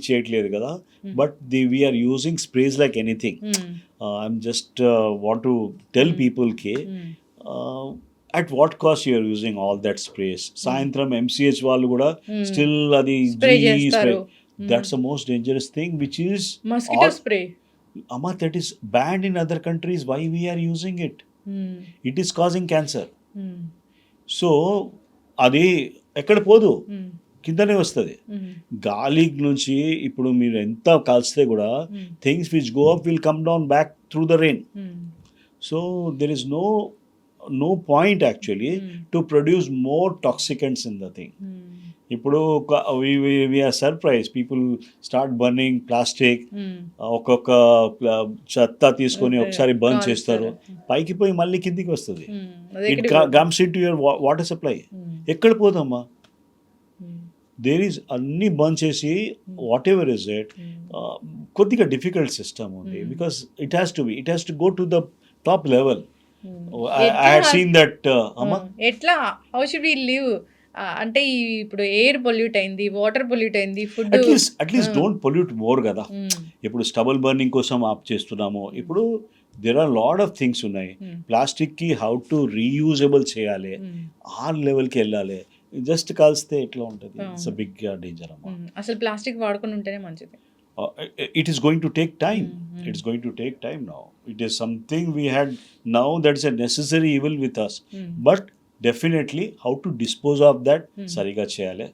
చేయట్లేదు కదా, but we're using sprays like anything. I'm just want to tell పీపుల్కి at what cost you are using all that sprays. సాయంత్రం MCH వాళ్ళు కూడా స్టిల్ అది spray. That's the most dangerous thing, which is mosquito spray. Amma, that is banned in other countries. Why we are using it? It is causing cancer. So అది ఎక్కడ పోదు, మ్మ్. కిందనే వస్తుంది. మ్మ్. గాలి నుంచి ఇప్పుడు మీరు ఎంత కాల్స్తే కూడా hmm. Things which go up will come down back through the rain. Hmm. So there is no point actually to produce more toxicants in the thing. మ్మ్. ఇప్పుడు we are surprised people start burning plastic. మ్మ్. ఒక్కొక్క చెత్త తీసుకొని Okay. ఒకసారి burn కాలుస్తారు. చేస్తారు, పైకి పోయి మళ్ళీ కిందికి వస్తుంది. మ్మ్. అది ఇట్ ఎక్కడికి పోతుంది? Comes in to your water supply. మ్మ్. ఎక్కడ పోదమ్మా? మ్మ్. దేర్ ఈజ్ అన్ని బంద్ చేసి వాట్ ఎవర్ ఇస్ ఇట్, కొద్దిగా డిఫికల్ట్ సిస్టమ్ ఉంది. Because it has to go to the top level. I had seen that. అమ్మా, ఎట్లా హౌ షుడ్ వి లివ్? అంటే ఇప్పుడు air pollute అయింది, వాటర్ పొల్యూట్ అయింది, food at least don't pollute more కదా. ఇప్పుడు స్టబల్ బర్నింగ్ కోసం ఆప్ చేస్తున్నాము. ఇప్పుడు there are lot of things ఉన్నాయి. ప్లాస్టిక్కి హౌ టు రీయూజబుల్ చేయాలి, ఆ లెవెల్కి వెళ్ళాలి. జస్ట్ కాల్స్తే ఎట్లా ఉంటుంది? ఇట్స్ అ బిగ్ డేంజర్ అమ్మా. అసలు ప్లాస్టిక్ వాడుకొని ఉంటేనే మంచిది. It is going to take time. It's going to take time now. It is something we had now that is a necessary evil with us. But definitely how to dispose of that సరిగా చేయాలి.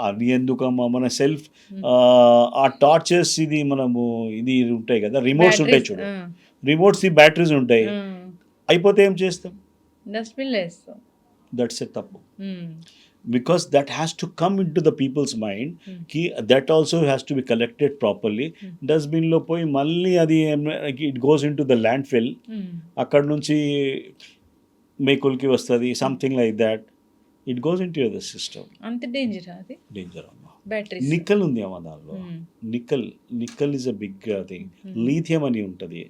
అది ఎందుకమ్మా మన self ఆ torches ఇది మనము ఇది ఉంటాయి కదా, రిమోట్స్ ఉంటాయి చూడు, రిమోట్స్ ఈ బ్యాటరీస్ ఉంటాయి, అయిపోతే ఏం చేస్తాం? డస్ట్బిన్ వేస్తాం. దట్స్ ఎ తప్పు. Because that has to come into the people's mind ki that also has to be collected properly. Dustbin lo poi malli adi it goes into the landfill, akkad nunchi mekulki vastadi, something like that. It goes into the system. అంత danger అది. Danger amma. Batteries. Nickel ఉంది అమ్మ దానిలో. Nickel is a big thing. Lithium ani untadi.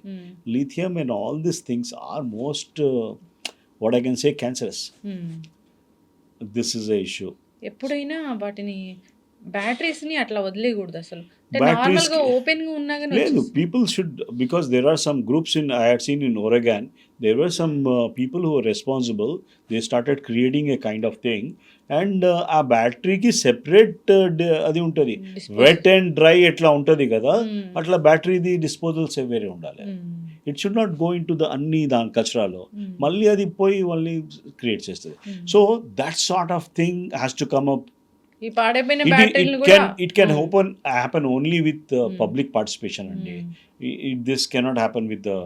Lithium and all these things are most what I can say cancerous. This is a issue. ఎప్పుడైనా వాటిని batteries ని అట్లా వదిలేయకూడదు అసలు. Batteries నార్మల్ గా open గా ఉన్నా కానీ లేదు, people should, because there are some groups I had seen in Oregon, there were some people who were responsible. They started creating a kind of thing, and ఆ బ్యాటరీకి separate అది ఉంటుంది, wet and dry ఎట్లా ఉంటుంది కదా, అట్లా బ్యాటరీది disposals వేరే ఉండాలి. It should not go into the అన్ని దాని కచరాలో మళ్ళీ అది పోయి మళ్ళీ క్రియేట్ చేస్తుంది. So that sort of thing has to come up. ఈ పాడైపోయిన బ్యాటరీలు కూడా It can happen only with public participation అండి. This cannot happen with the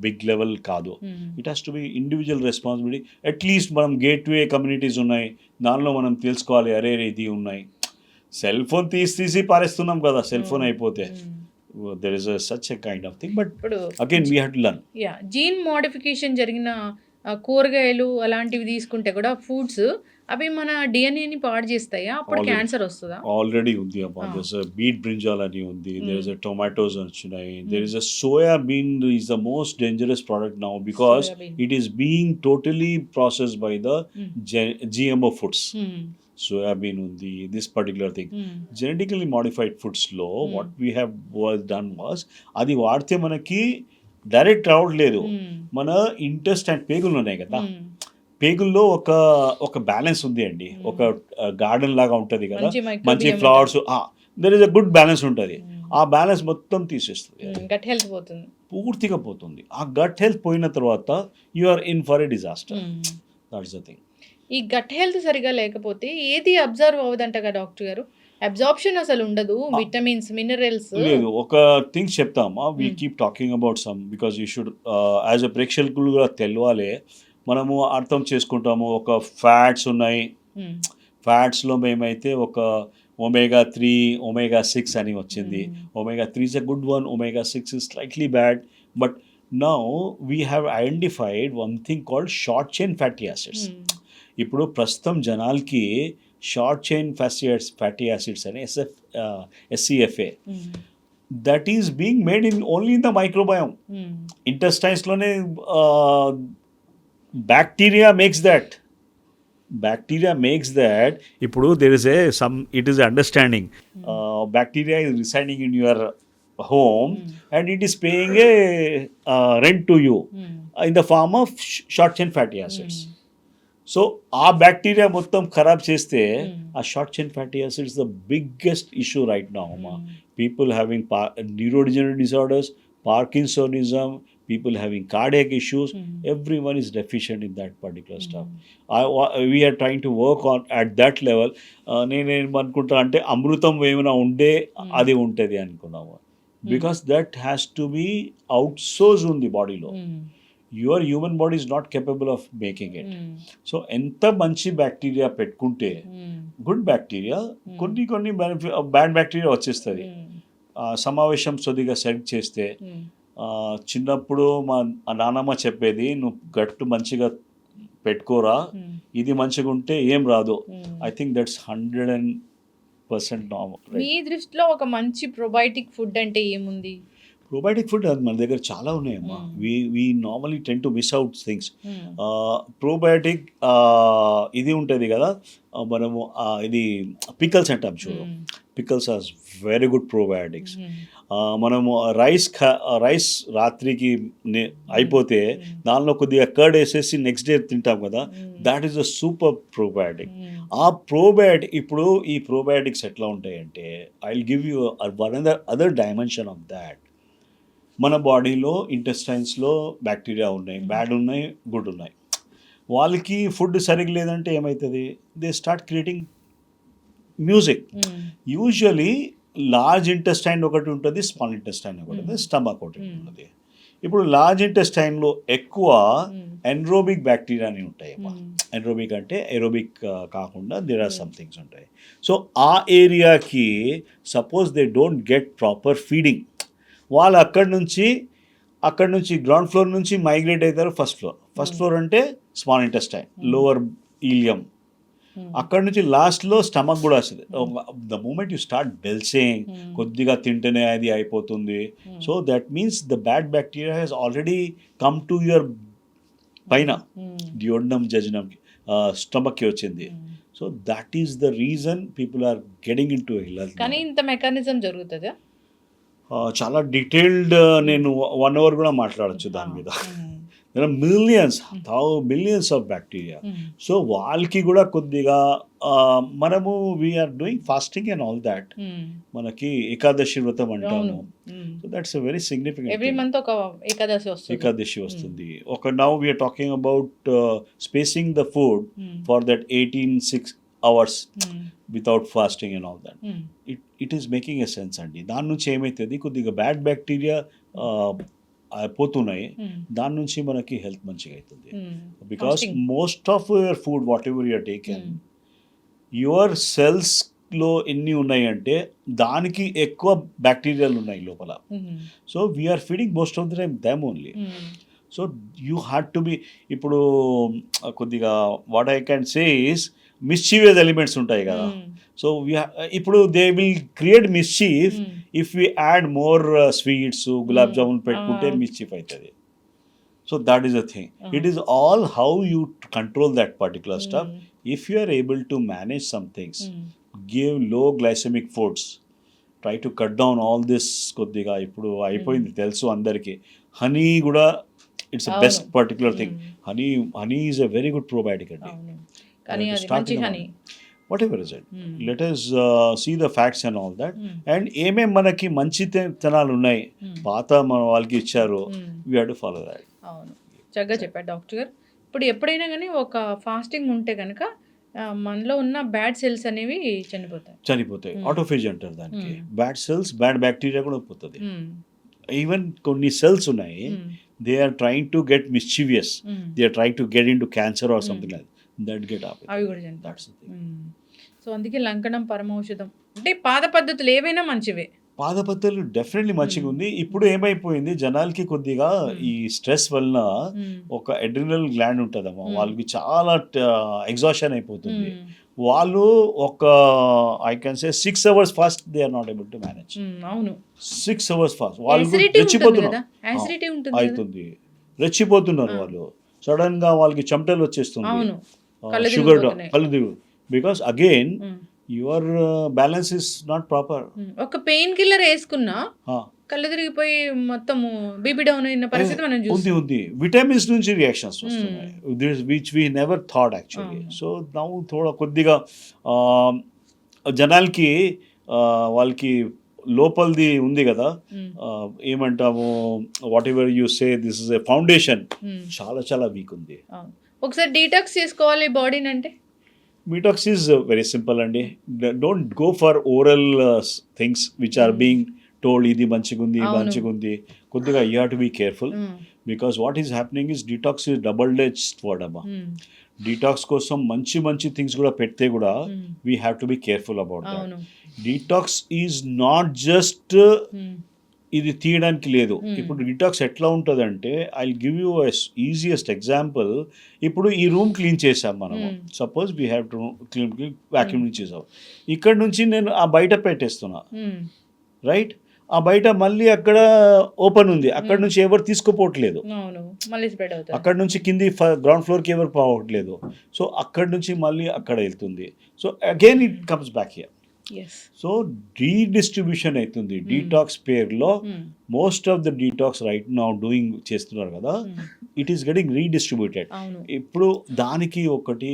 big level కాదు. It has to be individual responsibility. At least మనం gateway communities ఉన్నాయి, దానిలో మనం తెలుసుకోవాలి, అరే ఇది ఉన్నాయి. సెల్ ఫోన్ తీసి పారేస్తున్నాం కదా, సెల్ ఫోన్ అయిపోతే. There is such a kind of thing, but again we have to learn. Gene modification జరిగిన కూరగాయలు అలాంటివి తీసుకుంటే కూడా ఫుడ్స్ అవి మన డిఎన్ఏని పాడు చేస్తాయా? అప్పుడు క్యాన్సర్ వస్తుందా? ఆల్రెడీ ఉంది అమ్మా. దేర్ ఇస్ బీట్ బ్రింజాల్ అని ఉంది, దేర్ ఇస్ టొమాటోస్ వచ్చినాయి, there is soya bean is the most dangerous product now because it is being totally processed by the GMO foods. Soybean ఉంది, this particular thing. Genetically modified ఫుడ్స్లో what we have done was, అది వాడితే మనకి direct రావట్లేదు, మన intestine పేగులు ఉన్నాయి కదా, పేగుల్లో ఒక బ్యాలెన్స్ ఉంది అండి. ఒక గార్డెన్ లాగా ఉంటుంది కదా, మంచి flowers, there is a good balance ఉంటుంది. ఆ బ్యాలెన్స్ మొత్తం తీసేస్తుంది, గట్ హెల్త్ పోతుంది, పూర్తిగా పోతుంది. ఆ గట్ హెల్త్ పోయిన తర్వాత you are in for a disaster. That's the thing. ఈ గట్ హెల్త్ సరిగా లేకపోతే ఏది అబ్జర్వ్ అవ్వదంట కదా డాక్టర్ గారు? అబ్జార్ప్షన్ అసలు ఉండదు, విటమిన్స్, మినరల్స్ లేదు. ఒక థింగ్స్ చెప్తామా, we keep talking about some because you should as a ప్రేక్షకులుగా తెలవాలి. మనము అర్థం చేసుకుంటాము, ఒక ఫ్యాట్స్ ఉన్నాయి, ఫ్యాట్స్లో మేమైతే ఒక omega-3, omega-6 అని వచ్చింది. omega-3 is a good one, omega-6 is slightly bad, but now we have identified one thing called short chain fatty acids. ఇప్పుడు ప్రస్తుతం జనాలకి షార్ట్ చైన్ ఫ్యాటీ యాసిడ్స్ అని SCFA that is being made in only in the microbiome. ఇంటెస్టైన్స్లోనే bacteria makes that. ఇప్పుడు there is it is understanding bacteria is residing in your home and it is paying a rent to you in the form of short chain fatty acids. So ఆ bacteria మొత్తం ఖరాబ్ చేస్తే ఆ short chain fatty acids the biggest issue right now అమ్మా. People having neurodegenerative disorders, parkinsonism, people having cardiac issues, Mm. everyone is deficient in that particular stuff. We are trying to work on at that level. నేనేమనుకుంటా అంటే అమృతం ఏమైనా ఉండే అది ఉంటుంది అనుకున్నాము, because that has to be outsource ఉంది బాడీలో. Your human body is not capable of making it. So ఎంత మంచి బ్యాక్టీరియా పెట్టుకుంటే, గుడ్ బ్యాక్టీరియా, కొన్ని కొన్ని బ్యాడ్ బ్యాక్టీరియా వచ్చేస్తుంది. సమావేశం కొద్దిగా సెట్ చేస్తే, చిన్నప్పుడు మా నాన్నమ్మ చెప్పేది, నువ్వు గట్టు మంచిగా పెట్టుకోరా, ఇది మంచిగా ఉంటే ఏం రాదు. I think that's 100% normal. మీ దృష్టిలో ఒక మంచి probiotic ఫుడ్ అంటే ఏముంది? ప్రోబయాటిక్ ఫుడ్ మన దగ్గర చాలా ఉన్నాయమ్మా. We normally tend to miss out things. Probiotic ఇది ఉంటుంది కదా, మనము ఇది పికల్స్ అంటాం చూడు, pickles are very good probiotics. మనము రైస్ రాత్రికి అయిపోతే దానిలో కొద్దిగా కర్డ్ వేసేసి నెక్స్ట్ డే తింటాం కదా, that is a super probiotic. ఆ ప్రోబయాటిక్, ఇప్పుడు ఈ ప్రోబయాటిక్స్ ఎట్లా ఉంటాయంటే, I will give you other dimension of that. మన బాడీలో ఇంటెస్టైన్స్లో బ్యాక్టీరియా ఉన్నాయి, బ్యాడ్ ఉన్నాయి, గుడ్ ఉన్నాయి. వాళ్ళకి ఫుడ్ సరిగ్గా లేదంటే ఏమవుతుంది, they start creating music. Usually large intestine ఒకటి ఉంటుంది, స్మాల్ ఇంటెస్టైన్ ఒకటి ఉంటుంది, స్టమక్ ఒకటి ఉంటుంది. ఇప్పుడు లార్జ్ ఇంటెస్టైన్లో ఎక్కువ ఎన్రోబిక్ బ్యాక్టీరియా అని ఉంటాయి. ఎన్రోబిక్ అంటే ఏరోబిక్ కాకుండా దేర్ ఆర్ సమ్ థింగ్స్ ఉంటాయి. సో ఆ ఏరియాకి suppose they don't get proper feeding, వాళ్ళు అక్కడి నుంచి గ్రౌండ్ ఫ్లోర్ నుంచి మైగ్రేట్ అవుతారు ఫస్ట్ ఫ్లోర్ అంటే స్మాల్ ఇంటెస్టైన్, లోవర్ ఈలియం. అక్కడి నుంచి లాస్ట్లో స్టమక్ కూడా వస్తుంది. ద మూమెంట్ యూ స్టార్ట్ బెల్సింగ్, కొద్దిగా తింటేనే అది అయిపోతుంది. So that means the bad bacteria has already come to your పైన, డియోడనం జజనం స్టమక్కి వచ్చింది. So that is the reason people are getting in to health. కానీ ఇంత మెకానిజం జరుగుతుందా? చాలా డీటెయిల్డ్, నేను 1 hour కూడా మాట్లాడచ్చు దాని మీద. there are millions of bacteria. So వాళ్ళకి కూడా కొద్దిగా మనము we're doing fasting and all that. మనకి ఏకాదశి వ్రతం అంటాము. So that's a very significant. Every month ఒక ఏకాదశి వస్తుంది. Now we're talking about spacing the food for that 18-6 hours without fasting and all that. It is making a sense అండి. దాని నుంచి ఏమవుతుంది, కొద్దిగా బ్యాడ్ బ్యాక్టీరియా పోతున్నాయి, దాని నుంచి మనకి హెల్త్ మంచిగా అవుతుంది. Because most of your food whatever you're taken, your సెల్స్లో ఎన్ని ఉన్నాయి అంటే దానికి ఎక్కువ బ్యాక్టీరియాలు ఉన్నాయి లోపల. So we're feeding most of the time them only. So you had to be, ఇప్పుడు కొద్దిగా what I can say is mischievous elements ఉంటాయి కదా. సో ఇప్పుడు they will create mischief if we add more sweets, gulab jamun పెట్టుకుంటే mischief అవుతుంది. So that is the thing. It is all how you control that particular stuff. If you are able to manage some things, give low glycemic foods, try to cut down all this. కొద్దిగా ఇప్పుడు అయిపోయింది తెలుసు అందరికీ, honey కూడా it's best particular thing. Honey is a very good probiotic అండి. కానీ అది మంచి honey, whatever is it. Let us see the facts and all that. And ఏమేం మనకి మంచి తనాలు ఉన్నాయి, పాత మన వాళ్ళకి ఇచ్చారు, we have to follow that. అవును, చక్కగా చెప్పారు డాక్టర్ గారు. ఇప్పుడు ఎప్పుడైనా కానీ ఒక ఫాస్టింగ్ ఉంటే కనుక మనలో ఉన్న బ్యాడ్ సెల్స్ అనేవి చనిపోతాయి. ఆటోఫేజ్ అంటారు దానికి. బ్యాడ్ సెల్స్, బ్యాడ్ బ్యాక్టీరియా కూడా పోతుంది. ఈవెన్ కొన్ని సెల్స్ ఉన్నాయి, they are trying to get mischievous, they are trying to get in to cancer or something like that get up. అవి కూడా చనిపోతాయి. సో అందుకే లంకణం పరమౌషధం అంటే పాద పద్ధతులు ఏవైనా మంచివే. పాద పద్ధతులు డెఫినెట్లీ మంచిగా ఉంది. ఇప్పుడు ఏమైపోయింది, జనాలకి కొద్దిగా ఈ స్ట్రెస్ వలన ఒక అడ్రినల్ గ్లాండ్ ఉంటుందమ్మా, వాళ్ళకి చాలా ఎగ్జాషన్ అయిపోతుంది. వాళ్ళు ఒక I can say 6 hours fast they are not able to manage. అవును, 6 hours ఫాస్ట్ వాళ్ళు రెచ్చిపోతున్నారు, అవుతుంది, రెచ్చిపోతున్నారు వాళ్ళు. సడన్ గా వాళ్ళకి చెమటలు వచ్చేస్తుంది, షుగర్, కళ్ళు దిగు. Because again your balance is not proper. ఒక పెయిన్ కిల్లర్ వేసుకున్నా కళ్ళు తిరిగిపోయి మొత్తము బీపీ డౌన్ అయిన పరిస్థితి మనం చూస్తాం. ఉంది. విటమిన్స్ నుంచి రియాక్షన్స్ వస్తున్నాయి, which we never thought actually. So కొద్దిగా జనాలకి వాళ్ళకి లోపలిది ఉంది కదా, Hmm. ఏమంటాము, what ever you say, this is a foundation, Hmm. చాలా చాలా వీక్ ఉంది. అవును. ఒకసారి డీటాక్స్ చేసుకోవాలి బాడీని అంటే మీటాక్స్ ఈజ్ వెరీ సింపుల్ అండి. Don't go for oral things which are being told, ఇది మంచిగుంది అవును. మంచిగుంది. కొద్దిగా you have to be careful, because what is happening is detox is double edged word అమ్మా. డీటాక్స్ కోసం మంచి మంచి థింగ్స్ కూడా పెడితే కూడా we have to be careful about that. అవును. డీటాక్స్ ఈజ్ నాట్ జస్ట్ ఇది తీయడానికి లేదు. ఇప్పుడు డీటాక్స్ ఎట్లా ఉంటుందంటే, I give you easiest example. ఇప్పుడు ఈ రూమ్ క్లీన్ చేసాం మనము, suppose we have to clean vacuum చేసాం, ఇక్కడ నుంచి నేను ఆ బయట పెట్టేస్తున్నా, రైట్? ఆ బయట మళ్ళీ అక్కడ ఓపెన్ ఉంది, అక్కడ నుంచి ఎవరు తీసుకోపోవట్లేదు, అవును, మళ్ళీ స్ప్రెడ్ అవుతుంది. అక్కడ నుంచి కింది గ్రౌండ్ ఫ్లోర్కి ఎవరు పోవట్లేదు, సో అక్కడ నుంచి మళ్ళీ అక్కడ వెళ్తుంది, so again it comes back here. Yes. So redistribution అవుతుంది డీటాక్స్ పేరులో. Most of the detox right now doing చేస్తున్నారు కదా, ఇట్ ఈస్ గెటింగ్ రీడిస్ట్రిబ్యూటెడ్. అవును. ఇప్పుడు దానికి ఒకటి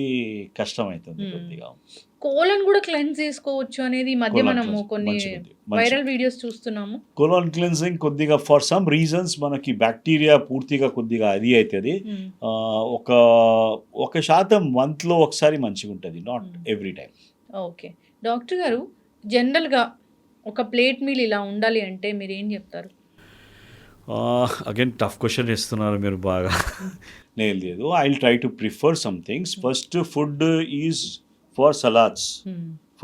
కష్టం అవుతుంది కొద్దిగా. కోలన్ కూడా క్లెన్స్ చేసుకోవచ్చు అనేది ఈ మధ్య Colon మనము cleanse, కొన్ని మంచిది. వైరల్ వీడియోస్ చూస్తున్నాము. కోలాన్ క్లెన్సింగ్ కొద్దిగా ఫర్ సమ్ రీజన్స్ మనకి బ్యాక్టీరియా పూర్తిగా కొద్దిగా అది అవుతుంది. ఒక శాతం మంత్లో ఒకసారి మంచిగా ఉంటుంది, not every time. Okay doctor గారు, జనరల్గా ఒక ప్లేట్ మీల్ ఇలా ఉండాలి అంటే మీరు ఏం చెప్తారు? అగైన్ టఫ్ క్వశ్చన్ ఇస్తున్నారు మీరు బాగా. లేదు, I will try to prefer some things. First food is for salads.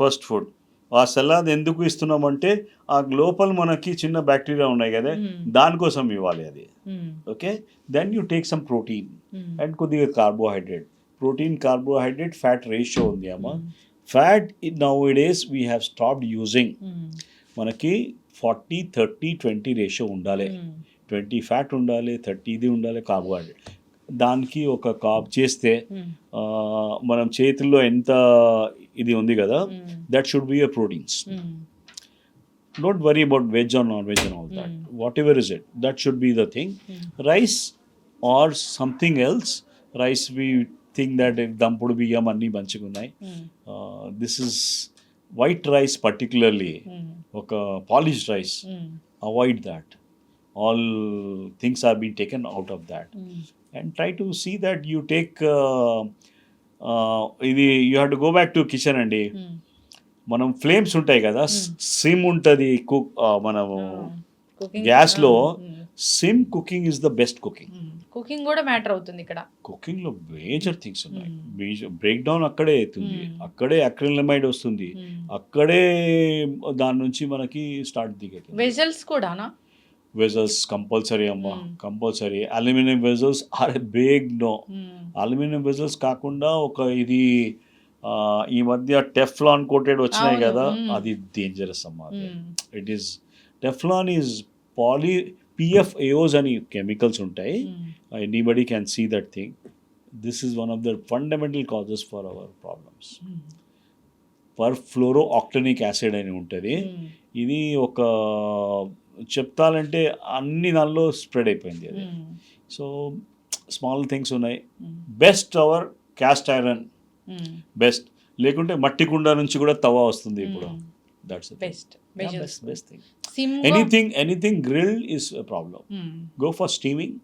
First food, ఆ సలాడ్ ఎందుకు ఇస్తున్నామంటే ఆ లోపల మనకి చిన్న బ్యాక్టీరియా ఉన్నాయి కదా, దానికోసం ఇవ్వాలి అది. Okay, then you take some protein and కొద్దిగా carbohydrate. Protein carbohydrate fat ratio ఉంది అమ్మా. Fat nowadays we have stopped using. మనకి 40-30-20 రేషియో ఉండాలి. 20 ఫ్యాట్ ఉండాలి, 30 ఇది ఉండాలి కార్బోహైడ్రేట్. దానికి ఒక కాప్ చేస్తే మనం చేతుల్లో ఎంత ఇది ఉంది కదా, that should be a proteins. Don't worry about veg or non veg and all that. Whatever is it, that should be the thing. Rice or something else. Rice we think that దంపుడు బియ్యం అన్నీ మంచిగా ఉన్నాయి. This is white rice particularly, ఒక polished rice, avoid that. All things are being taken out of that, and try to see that you take you have to go back to kitchen అండి. మనం flames ఉంటాయి కదా, sim ఉంటుంది, మనము గ్యాస్లో sim cooking is the best cooking. Cooking కూడా matter అవుతుంది ఇక్కడ. కుకింగ్లో మేజర్ థింగ్స్ ఉన్నాయి. బ్రేక్ డౌన్ అక్కడే అవుతుంది, అక్కడే అక్రిలమైడ్ వస్తుంది, అక్కడే దాని నుంచి మనకి స్టార్ట్ దిగుతుంది. వెజల్స్ కూడానా? వెజల్స్ కంపల్సరీ అమ్మా, compulsory. Aluminium vessels are a big no. Aluminium vessels కాకుండా ఒక ఇది ఈ మధ్య టెఫ్లాన్ కోటెడ్ వచ్చినాయి కదా, అది డేంజరస్ అమ్మా. It is Teflon is PFAOs అని కెమికల్స్ ఉంటాయి. Anybody can see that thing. This is one of the fundamental causes for our problems. Perfluorooctanoic acid అని ఉంటుంది. ఇది ఒక చెప్తానంటే అన్ని దానిలో స్ప్రెడ్ అయిపోయింది అది. సో స్మాల్ థింగ్స్ ఉన్నాయి. Best hour cast iron best, లేకుంటే మట్టి కుండ నుంచి కూడా తవా వస్తుంది ఇప్పుడు. That's best thing. Anything grilled is a problem. Go for steaming.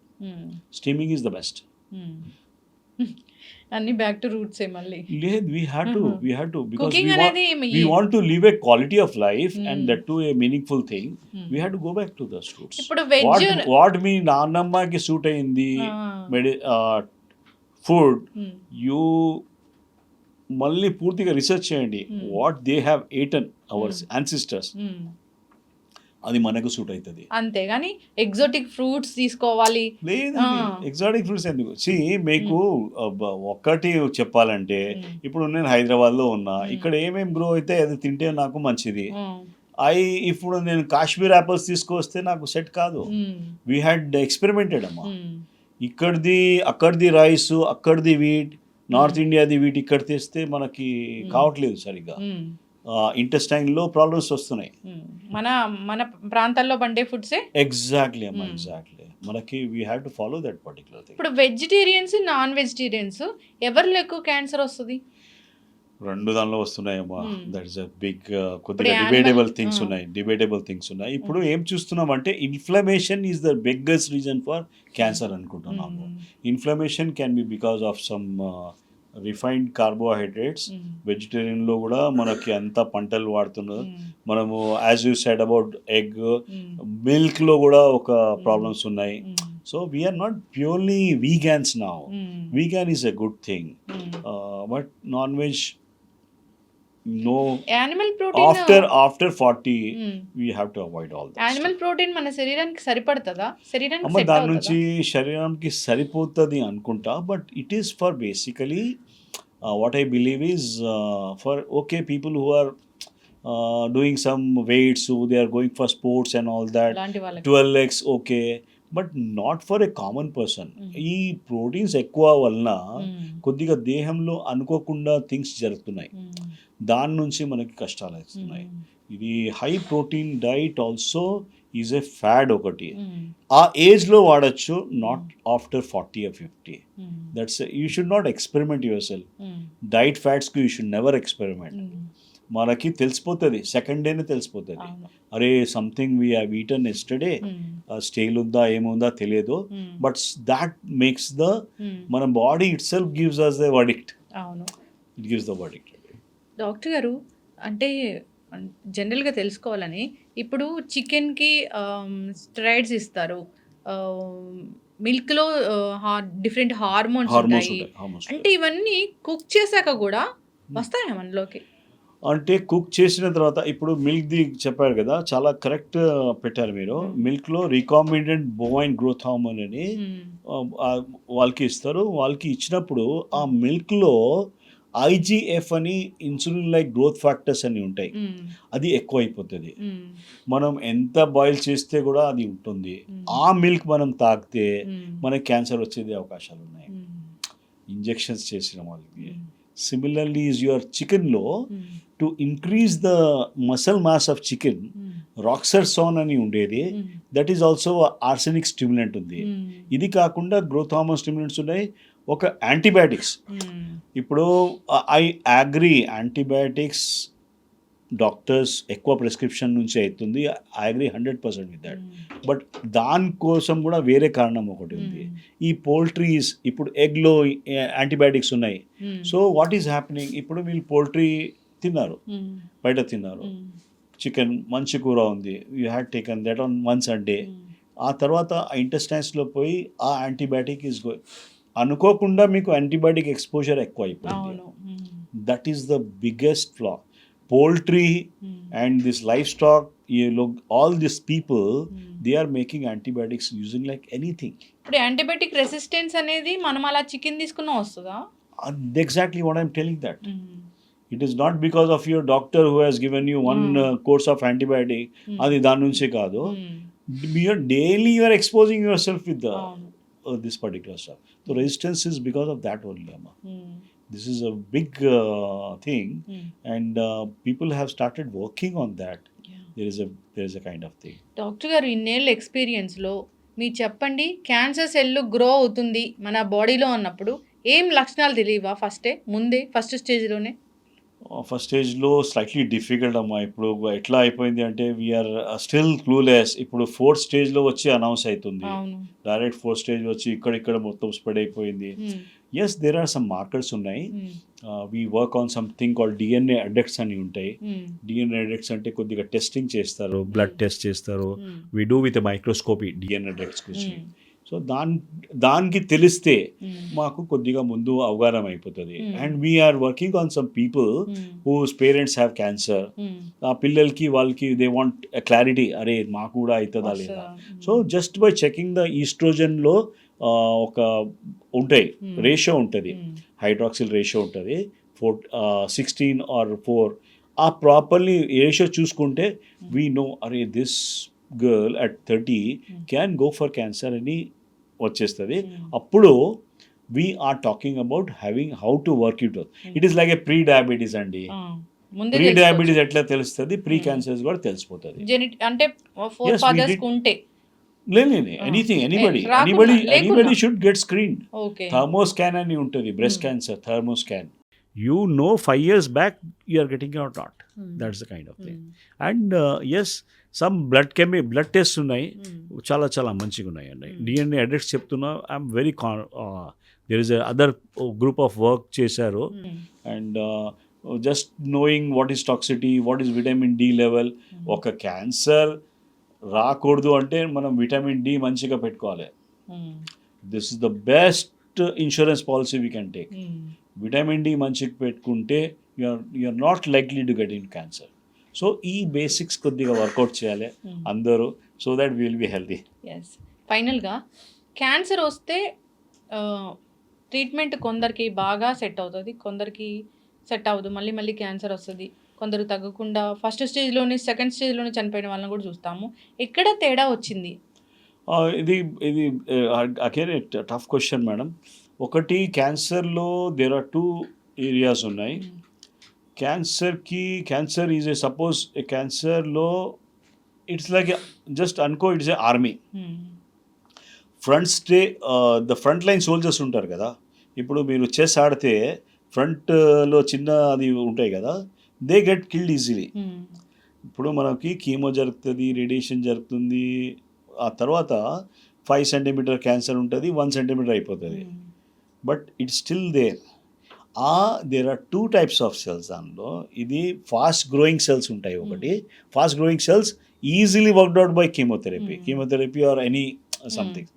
Steaming is the best. అన్ని బ్యాక్ టు రూట్స్ ఏ మళ్ళీ. లేదు, we have to because Cooking we want to live a quality of life and that too a meaningful thing. We have to go back to those roots. ఇప్పుడు veg what మీ నాన్నమ్మకి suit అయింది food, you మళ్ళీ పూర్తిగా research చేయండి. What they have eaten our ancestors, అది మనకు suit అవుతుంది. అంతేగాని ఎగ్జోటిక్ ఫ్రూట్స్ తీసుకోవాలి లేదు. ఎగ్జాటిక్ ఫ్రూట్స్ ఎందుకు? మీకు ఒక్కటి చెప్పాలంటే, ఇప్పుడు నేను హైదరాబాద్లో ఉన్నా, ఇక్కడ ఏమేమి గ్రో అయితే అది తింటే నాకు మంచిది. ఇప్పుడు నేను కాశ్మీర్ యాపిల్స్ తీసుకొస్తే నాకు సెట్ కాదు. వీ హ్యాడ్ ఎక్స్పెరిమెంటెడ్ అమ్మా. ఇక్కడిది అక్కడిది రైస్, అక్కడిది వీట్, నార్త్ ఇండియాది వీట్ ఇక్కడ తెస్తే మనకి కావట్లేదు సరిగ్గా. ఇంటెస్టైన్లో ప్రాబ్లమ్స్ వస్తున్నాయి. మన ప్రాంతాల్లో పండే ఫుడ్సే. ఎగ్జాక్ట్లీ అమ్మా, ఎగ్జాక్ట్లీ. మనకి we have to follow that particular thing. ఇప్పుడు వెజిటేరియన్స్, నాన్ వెజిటేరియన్స్ ఎవరిలో ఎక్కువ క్యాన్సర్ వస్తుంది? రెండు దానిలో వస్తున్నాయమ్మా. దట్ ఇస్ అ బిగ్ కొద్దిగా ఇప్పుడు డిబేటబుల్ animal- థింగ్స్ ఉన్నాయి, డిబేటబుల్ థింగ్స్ ఉన్నాయి. ఇప్పుడు ఏం చూస్తున్నామంటే inflammation is the biggest reason for cancer అనుకుంటున్నాము. Inflammation can be because of some refined carbohydrates. వెజిటేరియన్లో కూడా మనకి అంత పంటలు వాడుతున్నారు. మనము as you said about egg, మిల్క్లో కూడా ఒక ప్రాబ్లమ్స్ ఉన్నాయి. So we're not purely vegans now. Vegan is a good thing, but non veg no. Animal protein After 40 we have to avoid all that animal protein మన శరీరానికి సరిపడుతుందా? శరీరానికి అమ్మ set దాని అవుతుందా? నుంచి శరీరానికి సరిపోతుంది అనుకుంటా. But it is for basically what I believe is for okay people who are doing some weights, they are going for sports and all that. అలాంటి వాళ్ళకి 12x okay, but not for a common person. ఈ proteins ఎక్కువ వలన కొద్దిగా దేహంలో అనుకోకుండా things జరుగుతున్నాయి, దాని నుంచి మనకి కష్టాలు వస్తున్నాయి. ఇది high protein diet also is a fad ఒకటి. ఆ ఏజ్లో వాడచ్చు, not after 40 or 50. That's you should not experiment yourself. Diet ఫ్యాట్స్కి యూ షుడ్ నెవర్ ఎక్స్పెరిమెంట్. మనకి తెలిసిపోతుంది, సెకండ్ డేనే తెలిసిపోతుంది, అరే something we have eaten yesterday, stale ఉందా ఏముందా తెలియదు. బట్ దాట్ మేక్స్ ద మన body itself gives us the verdict. అవును it gives the verdict. Doctor గారు, అంటే జనరల్గా తెలుసుకోవాలని, ఇప్పుడు చికెన్కి స్టెరాయిడ్స్ ఇస్తారు, మిల్క్లో డిఫరెంట్ హార్మోన్స్ ఉంటాయి, అంటే ఇవన్నీ కుక్ చేశాక కూడా వస్తాయా మనలోకి? అంటే కుక్ చేసిన తర్వాత ఇప్పుడు మిల్క్ది చెప్పారు కదా, చాలా కరెక్ట్ పెట్టారు మీరు. మిల్క్లో రికాంబినెంట్ బోవైన్ గ్రోత్ హార్మోన్ అని వాళ్ళకి ఇస్తారు. వాళ్ళకి ఇచ్చినప్పుడు ఆ మిల్క్లో IGF అని ఇన్సులిన్ లైక్ గ్రోత్ ఫ్యాక్టర్స్ అని ఉంటాయి, అది ఎక్కువ అయిపోతుంది. మనం ఎంత బాయిల్ చేస్తే కూడా అది ఉంటుంది. ఆ మిల్క్ మనం తాగితే మనకి క్యాన్సర్ వచ్చేది అవకాశాలు ఉన్నాయి, ఇంజెక్షన్స్ చేసిన వాళ్ళకి. సిమిలర్లీ ఈజ్ యువర్ చికెన్లో to increase the muscle mass of chicken, roxarsone అని ఉండేది, that is also arsenic stimulant ఉంది. ఇది కాకుండా గ్రోత్ హార్మోన్ స్టిమ్యులెంట్స్ ఉన్నాయి, ఒక యాంటీబయాటిక్స్. ఇప్పుడు ఐ అగ్రీ, యాంటీబయాటిక్స్ డాక్టర్స్ ఎక్కువ ప్రిస్క్రిప్షన్ నుంచి అవుతుంది, I agree 100% with that. But దానికోసం కూడా వేరే కారణం ఒకటి ఉంది. ఈ పోల్ట్రీస్, ఇప్పుడు ఎగ్లో యాంటీబయాటిక్స్ ఉన్నాయి. సో వాట్ ఈస్ హ్యాపెనింగ్, ఇప్పుడు వీళ్ళు పోల్ట్రీ తిన్నారు, బయట తిన్నారు, చికెన్ మంచి కూర ఉంది, you had taken that on once a day. ఆ తర్వాత ఆ ఇంటెస్టైన్స్లో పోయి ఆ యాంటీబయాటిక్ ఈజ్ గోయింగ్, అనుకోకుండా మీకు యాంటీబయాటిక్ ఎక్స్పోజర్ ఎక్కువ అయిపోయింది. That is the biggest flaw. Poultry and this livestock, all this people, they are making antibiotics using like anything. ఇప్పుడు యాంటీబయాటిక్ రెసిస్టెన్స్ అనేది మనం అలా చికెన్ తీసుకున్నా వస్తుందా? Exactly what I'm telling that. It is not because of your doctor who has given you one course of antibiotic. అది దాని నుంచే కాదు. Daily you are exposing yourself with the this particular stuff. So resistance is because of that only, Amma. This is a big thing, and people have started working on that. There is a kind of thing. Doctor గారు, ఇన్నేళ్ళ ఎక్స్పీరియన్స్లో మీరు చెప్పండి, cancer cell grow అవుతుంది మన బాడీలో అన్నప్పుడు ఏం లక్షణాలు తెలియవా first స్టేజ్లోనే? ఫస్ట్ స్టేజ్లో స్లైట్లీ డిఫికల్ట్ అమ్మా. ఇప్పుడు ఎట్లా అయిపోయింది అంటే వీఆర్ స్టిల్ క్లూలెస్. ఇప్పుడు 4th స్టేజ్లో వచ్చి అనౌన్స్ అవుతుంది, డైరెక్ట్ 4th స్టేజ్ వచ్చి ఇక్కడ మొత్తం స్ప్రెడ్ అయిపోయింది. Yes, there are some markers ఉన్నాయి. We work on something called DNA adducts అని ఉంటాయి. DNA అడెక్ట్స్ అంటే కొద్దిగా టెస్టింగ్ చేస్తారు, బ్లడ్ టెస్ట్ చేస్తారు. We do with microscopy DNA adducts గురించి. సో దానికి తెలిస్తే మాకు కొద్దిగా ముందు అవగాహన అయిపోతుంది. And we're working on some people whose parents have cancer. ఆ పిల్లలకి వాళ్ళకి దే వాంట్ క్లారిటీ, అరే మాకు కూడా అవుతుందా లేదా. So just by checking the ఈస్ట్రోజన్లో ఒక ఉంటాయి, రేషియో ఉంటుంది, హైడ్రాక్సిల్ రేషియో ఉంటుంది 16 or 4. ఆ ప్రాపర్లీ రేషియో చూసుకుంటే వీ నో, అరే this girl at 30 can go for cancer అని వచ్చేస్తుంది. అప్పుడు we are talking about having how to work it. It is like a pre diabetes అండి. ప్రీ డయాబెటీస్ ఎట్లా తెలుస్తుంది, ప్రీ క్యాన్సర్స్ కూడా తెలిసిపోతుంది. అంటే anybody should get screen. Thermoscan అని ఉంటుంది, breast cancer thermoscan. you know 5 years back you are getting or not. That's the kind of thing. And yes, some blood tests ఉన్నాయి, చాలా చాలా మంచిగా ఉన్నాయండి. DNA అడిక్ట్స్ చెప్తున్నా, I'm very there is a other group of work చేశారు. And just knowing what is toxicity, what is vitamin D level, ఒక cancer రాకూడదు అంటే మనం విటమిన్ డి మంచిగా పెట్టుకోవాలి. This is the best insurance policy we can take. Vitamin D మంచిగా పెట్టుకుంటే you're not likely to get in cancer. So ఈ basics కొద్దిగా వర్కౌట్ చేయాలి అందరూ, so that will be healthy. Yes, ఫైనల్గా క్యాన్సర్ వస్తే ట్రీట్మెంట్ కొందరికి బాగా సెట్ అవుతుంది, కొందరికి సెట్ అవ్వదు, మళ్ళీ మళ్ళీ క్యాన్సర్ వస్తుంది, కొందరు తగ్గకుండా ఫస్ట్ స్టేజ్లోనే సెకండ్ స్టేజ్లోనే చనిపోయిన వాళ్ళని కూడా చూస్తాము. ఎక్కడ తేడా వచ్చింది? ఇది అగైన్ టఫ్ క్వశ్చన్ మేడం. ఒకటి, క్యాన్సర్లో దేర్ ఆర్ 2 ఏరియాస్ ఉన్నాయి. క్యాన్సర్ ఈజ్ ఏ సపోజ్ క్యాన్సర్లో ఇట్స్ లైక్ జస్ట్ అనుకో, it's a army. The front line soldiers ఉంటారు కదా. ఇప్పుడు మీరు చెస్ ఆడితే ఫ్రంట్లో చిన్న అది ఉంటాయి కదా, దే గెట్ కిల్డ్ ఈజీలీ. ఇప్పుడు మనకి కీమో జరుగుతుంది, రేడియేషన్ జరుగుతుంది, ఆ తర్వాత 5 సెంటీమీటర్ క్యాన్సర్ ఉంటుంది, 1 సెంటీమీటర్ అయిపోతుంది. But it's still there are 2 types of cells. దానిలో ఇది ఫాస్ట్ గ్రోయింగ్ సెల్స్ ఉంటాయి. ఒకటి fast growing cells easily worked out by chemotherapy or any something.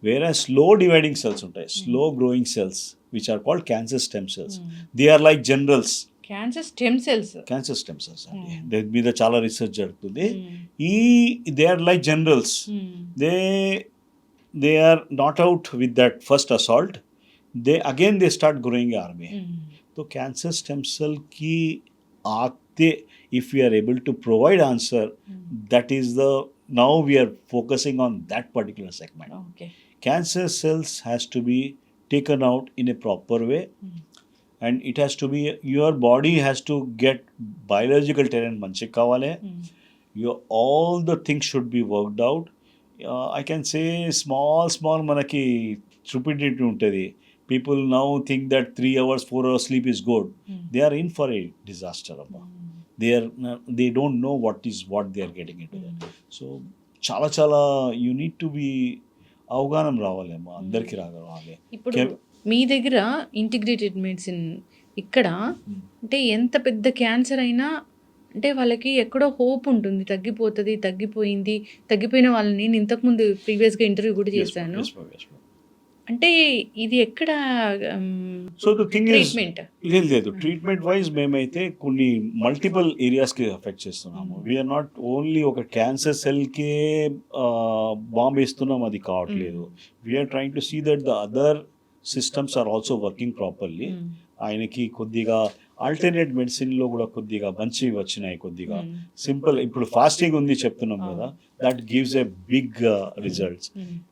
వేరే స్లో డివైడింగ్ సెల్స్ ఉంటాయి, slow growing cells, which are called cancer stem cells. They are like generals. Cancer stem cells అండి, దాని మీద చాలా research జరుగుతుంది. They are like generals. They are not out with that first assault. They start growing army. तो cancer stem cell की आते, if we are able to provide answer, that is the now we are focusing on that particular segment. Okay. Cancer cells has to be taken out in a proper way, and it has to be, your body has to get biological terrain manchi kavale. All the things should be worked out. I can say small manaki stupidity untadi. People now think that 3 hours, 4 hours sleep is good. They are in for a disaster. They don't know what they are getting into. So చాలా you need to be అవగాహన రావాలేమో, అందరికీ రావాలి. ఇప్పుడు మీ దగ్గర integrated medicine ఇక్కడ అంటే ఎంత పెద్ద క్యాన్సర్ అయినా అంటే వాళ్ళకి ఎక్కడో హోప్ ఉంటుంది, తగ్గిపోయింది, తగ్గిపోయిన వాళ్ళని నేను ఇంతకుముందు ప్రీవియస్గా ఇంటర్వ్యూ కూడా చేశాను. అంటే ఇది ఎక్కడ సో ద థింగ్ ట్రీట్మెంట్ లేదు. ట్రీట్మెంట్ వైజ్ మేమైతే కొన్ని మల్టిపుల్ ఏరియాస్కి ఎఫెక్ట్ చేస్తున్నాము. వీఆర్ నాట్ ఓన్లీ ఒక క్యాన్సర్ సెల్కే బాంబ్ వేస్తున్నాం, అది కావట్లేదు. We're trying to see that the other systems are also working properly. ఆయనకి కొద్దిగా ఆల్టర్నేట్ మెడిసిన్లో కూడా కొద్దిగా మంచి వచ్చినాయి. కొద్దిగా సింపుల్, ఇప్పుడు ఫాస్టింగ్ ఉంది చెప్తున్నాం కదా, that gives a big results.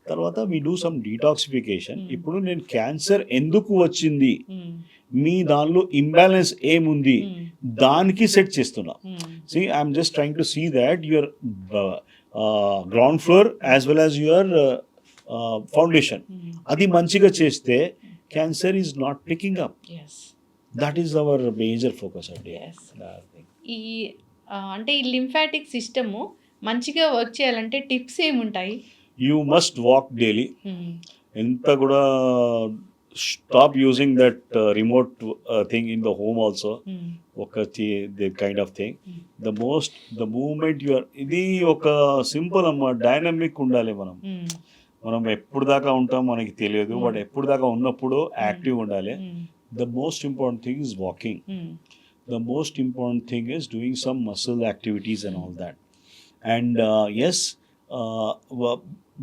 తర్వాత వీ డూ సమ్ డీటాక్సిఫికేషన్. ఇప్పుడు నేను క్యాన్సర్ ఎందుకు వచ్చింది, మీ దానిలో ఇంబ్యాలెన్స్ ఏముంది, దానికి సెట్ చేస్తున్నా. See I'm just trying to see that your ground floor as well as your foundation అది మంచిగా చేస్తే cancer is not picking up. That is our major focus అండి. ఈ అంటే ఈ లింఫాటిక్ సిస్టము మంచిగా వర్క్ చేయాలంటే టిప్స్ ఏముంటాయి? You must walk daily. ఎంత కూడా stop using that remote thing in the home also. ఒక kind of thing. The moment you are, ఇది ఒక సింపుల్ అమ్మా, డైనమిక్ ఉండాలి. మనం ఎప్పుడు దాకా ఉంటాం మనకి తెలియదు, బట్ ఎప్పుడు దాకా ఉన్నప్పుడు యాక్టివ్ ఉండాలి. The most important thing is walking. The most important thing is doing some muscle activities and all that. And yes,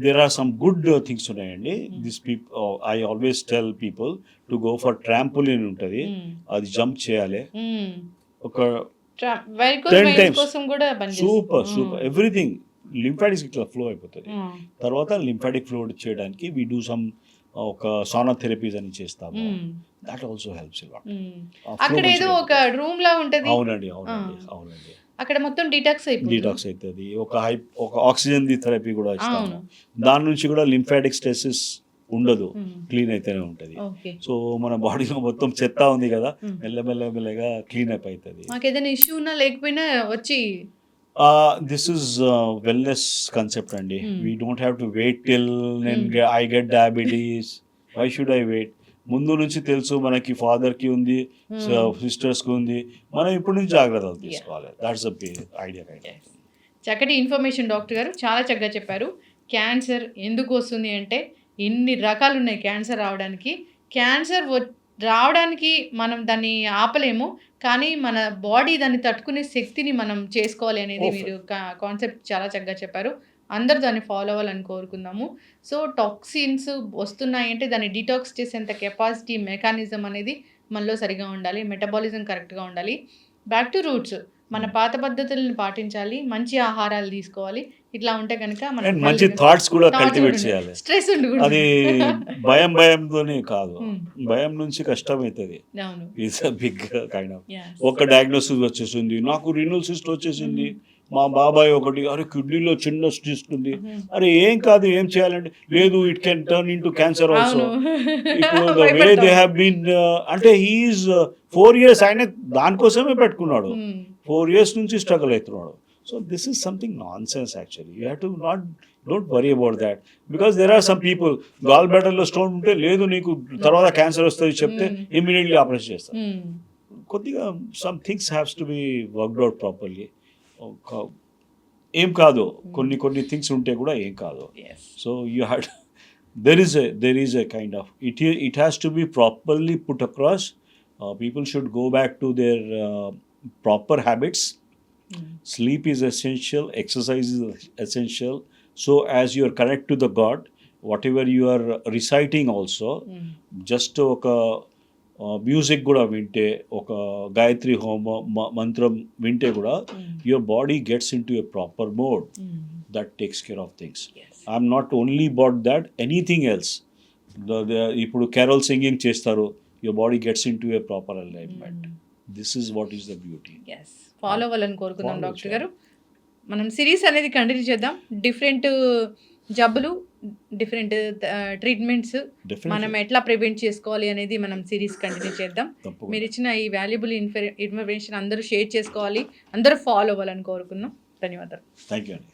there are some good things ఉన్నాయండి. These people, I always tell people to go for trampoline ఉంటుంది, అది jump చేయాలి ఒక 10 times. Super everything lymphatics ఇట్లా flow అయిపోతుంది. తర్వాత lymphatic flow చేయడానికి we do some ఒక సానా థెరపీస్ అని చేస్తాము. That also helps lot. అక్కడ ఏదో ఒక రూమ్ లా ఉంటది. అవునండి. అక్కడ మొత్తం డిటాక్స్ అవుతుంది. ఒక ఆక్సిజన్ ది థెరపీ కూడా ఇస్తాము. దాని నుంచి కూడా లింఫాటిక్ స్టెసిస్ ఉండదు, Hmm. క్లీన్ అయితేనే ఉంటుంది. ఓకే. సో మన బాడీలో మొత్తం చెత్త ఉంది కదా, మెల్లమెల్లగా క్లీన్ అప్ అవుతుంది. మాకు ఏదైనా ఇష్యూ ఉన్నా లేకపోయినా వచ్చి దిస్ ఇస్ వెల్నెస్ కాన్సెప్ట్ అండి. Hmm. We don't have to wait till I get diabetes. Why should I wait? ముందు నుంచి తెలుసు మనకి, ఫాదర్కి ఉంది, సిస్టర్స్కి ఉంది, మనం ఇప్పుడు నుంచి జాగ్రత్తలు తీసుకోవాలి. That's the idea. చక్కటి ఇన్ఫర్మేషన్ డాక్టర్ గారు, చాలా చక్కగా చెప్పారు. క్యాన్సర్ ఎందుకు వస్తుంది అంటే ఇన్ని రకాలు ఉన్నాయి క్యాన్సర్ రావడానికి. క్యాన్సర్ రావడానికి మనం దాన్ని ఆపలేము, కానీ మన బాడీ దాన్ని తట్టుకునే శక్తిని మనం చేసుకోవాలి అనేది మీరు కాన్సెప్ట్ చాలా చక్కగా చెప్పారు. అందరూ దాన్ని ఫాలో అవ్వాలని కోరుకుందాము. సో టాక్సిన్స్ వస్తున్నాయంటే దాన్ని డిటాక్స్ చేసేంత కెపాసిటీ, మెకానిజం అనేది మనలో సరిగా ఉండాలి, మెటబాలిజం కరెక్ట్గా ఉండాలి. బ్యాక్ టు రూట్స్, మన పాత పద్ధతులను పాటించాలి, మంచి ఆహారాలు తీసుకోవాలి. ఇట్లా ఉంటే కనుక అండ్ మంచి థాట్స్ కూడా కల్టివేట్ చేయాలి. స్ట్రెస్ ఉండకూడదు. అది భయంతోనే కాదు, భయం నుంచి కష్టం అవుతుంది. అవును. It's a big kind of. Yes. ఒక డయాగ్నోసిస్ వచ్చేసింది, నాకు రీనల్ సిస్ట్ వచ్చేసింది, మా బాబాయ్ ఒకటి, అరే కిడ్నీలో చిన్న సిస్ట్ ఉంది, అరే ఏం కాదు, ఏం చేయాలంటే లేదు, it can turn in to cancer also. ఇప్పుడు the way they have been, అంటే హీఈస్ 4 years ఆయన దానికోసమే పెట్టుకున్నాడు, 4 years నుంచి స్ట్రగుల్ అవుతున్నాడు. So this is something nonsense actually. You have to don't worry about that, because there are some people gall బ్లాడర్లో stone ఉంటే లేదు నీకు తర్వాత క్యాన్సర్ వస్తుంది చెప్తే ఇమ్మీడియట్లీ ఆపరేషన్ చేస్తారు. కొద్దిగా some things haves to be worked out properly. ఏం కాదు, కొన్ని థింగ్స్ ఉంటే కూడా ఏం కాదు. So you had there is a kind of it has to be properly put across. People should go back to their proper habits. Sleep is essential, exercise is essential. So as you are connect to the God, whatever you are reciting also, just ఒక music కూడా వింటే, ఒక గాయత్రి హోమ మంత్రం వింటే కూడా your body gets in to a proper mode that takes care of things. I'm not only about that, anything else. ఇప్పుడు Carroll singing చేస్తారు, your body gets in to a proper alignment. This is what is the beauty. Follow అవ్వాలని కోరుకుందాం doctor గారు. మనం series అనేది continue చేద్దాం. Different జబ్బులు, different treatments మనం ఎట్లా ప్రివెంట్ చేసుకోవాలి అనేది మనం సిరీస్ కంటిన్యూ చేద్దాం. మీరు ఇచ్చిన ఈ వాల్యుబుల్ ఇన్ఫర్మేషన్ అందరూ షేర్ చేసుకోవాలి, అందరూ ఫాలో అవ్వాలని కోరుకున్నాం. ధన్యవాదాలు. థ్యాంక్ యూ అండి.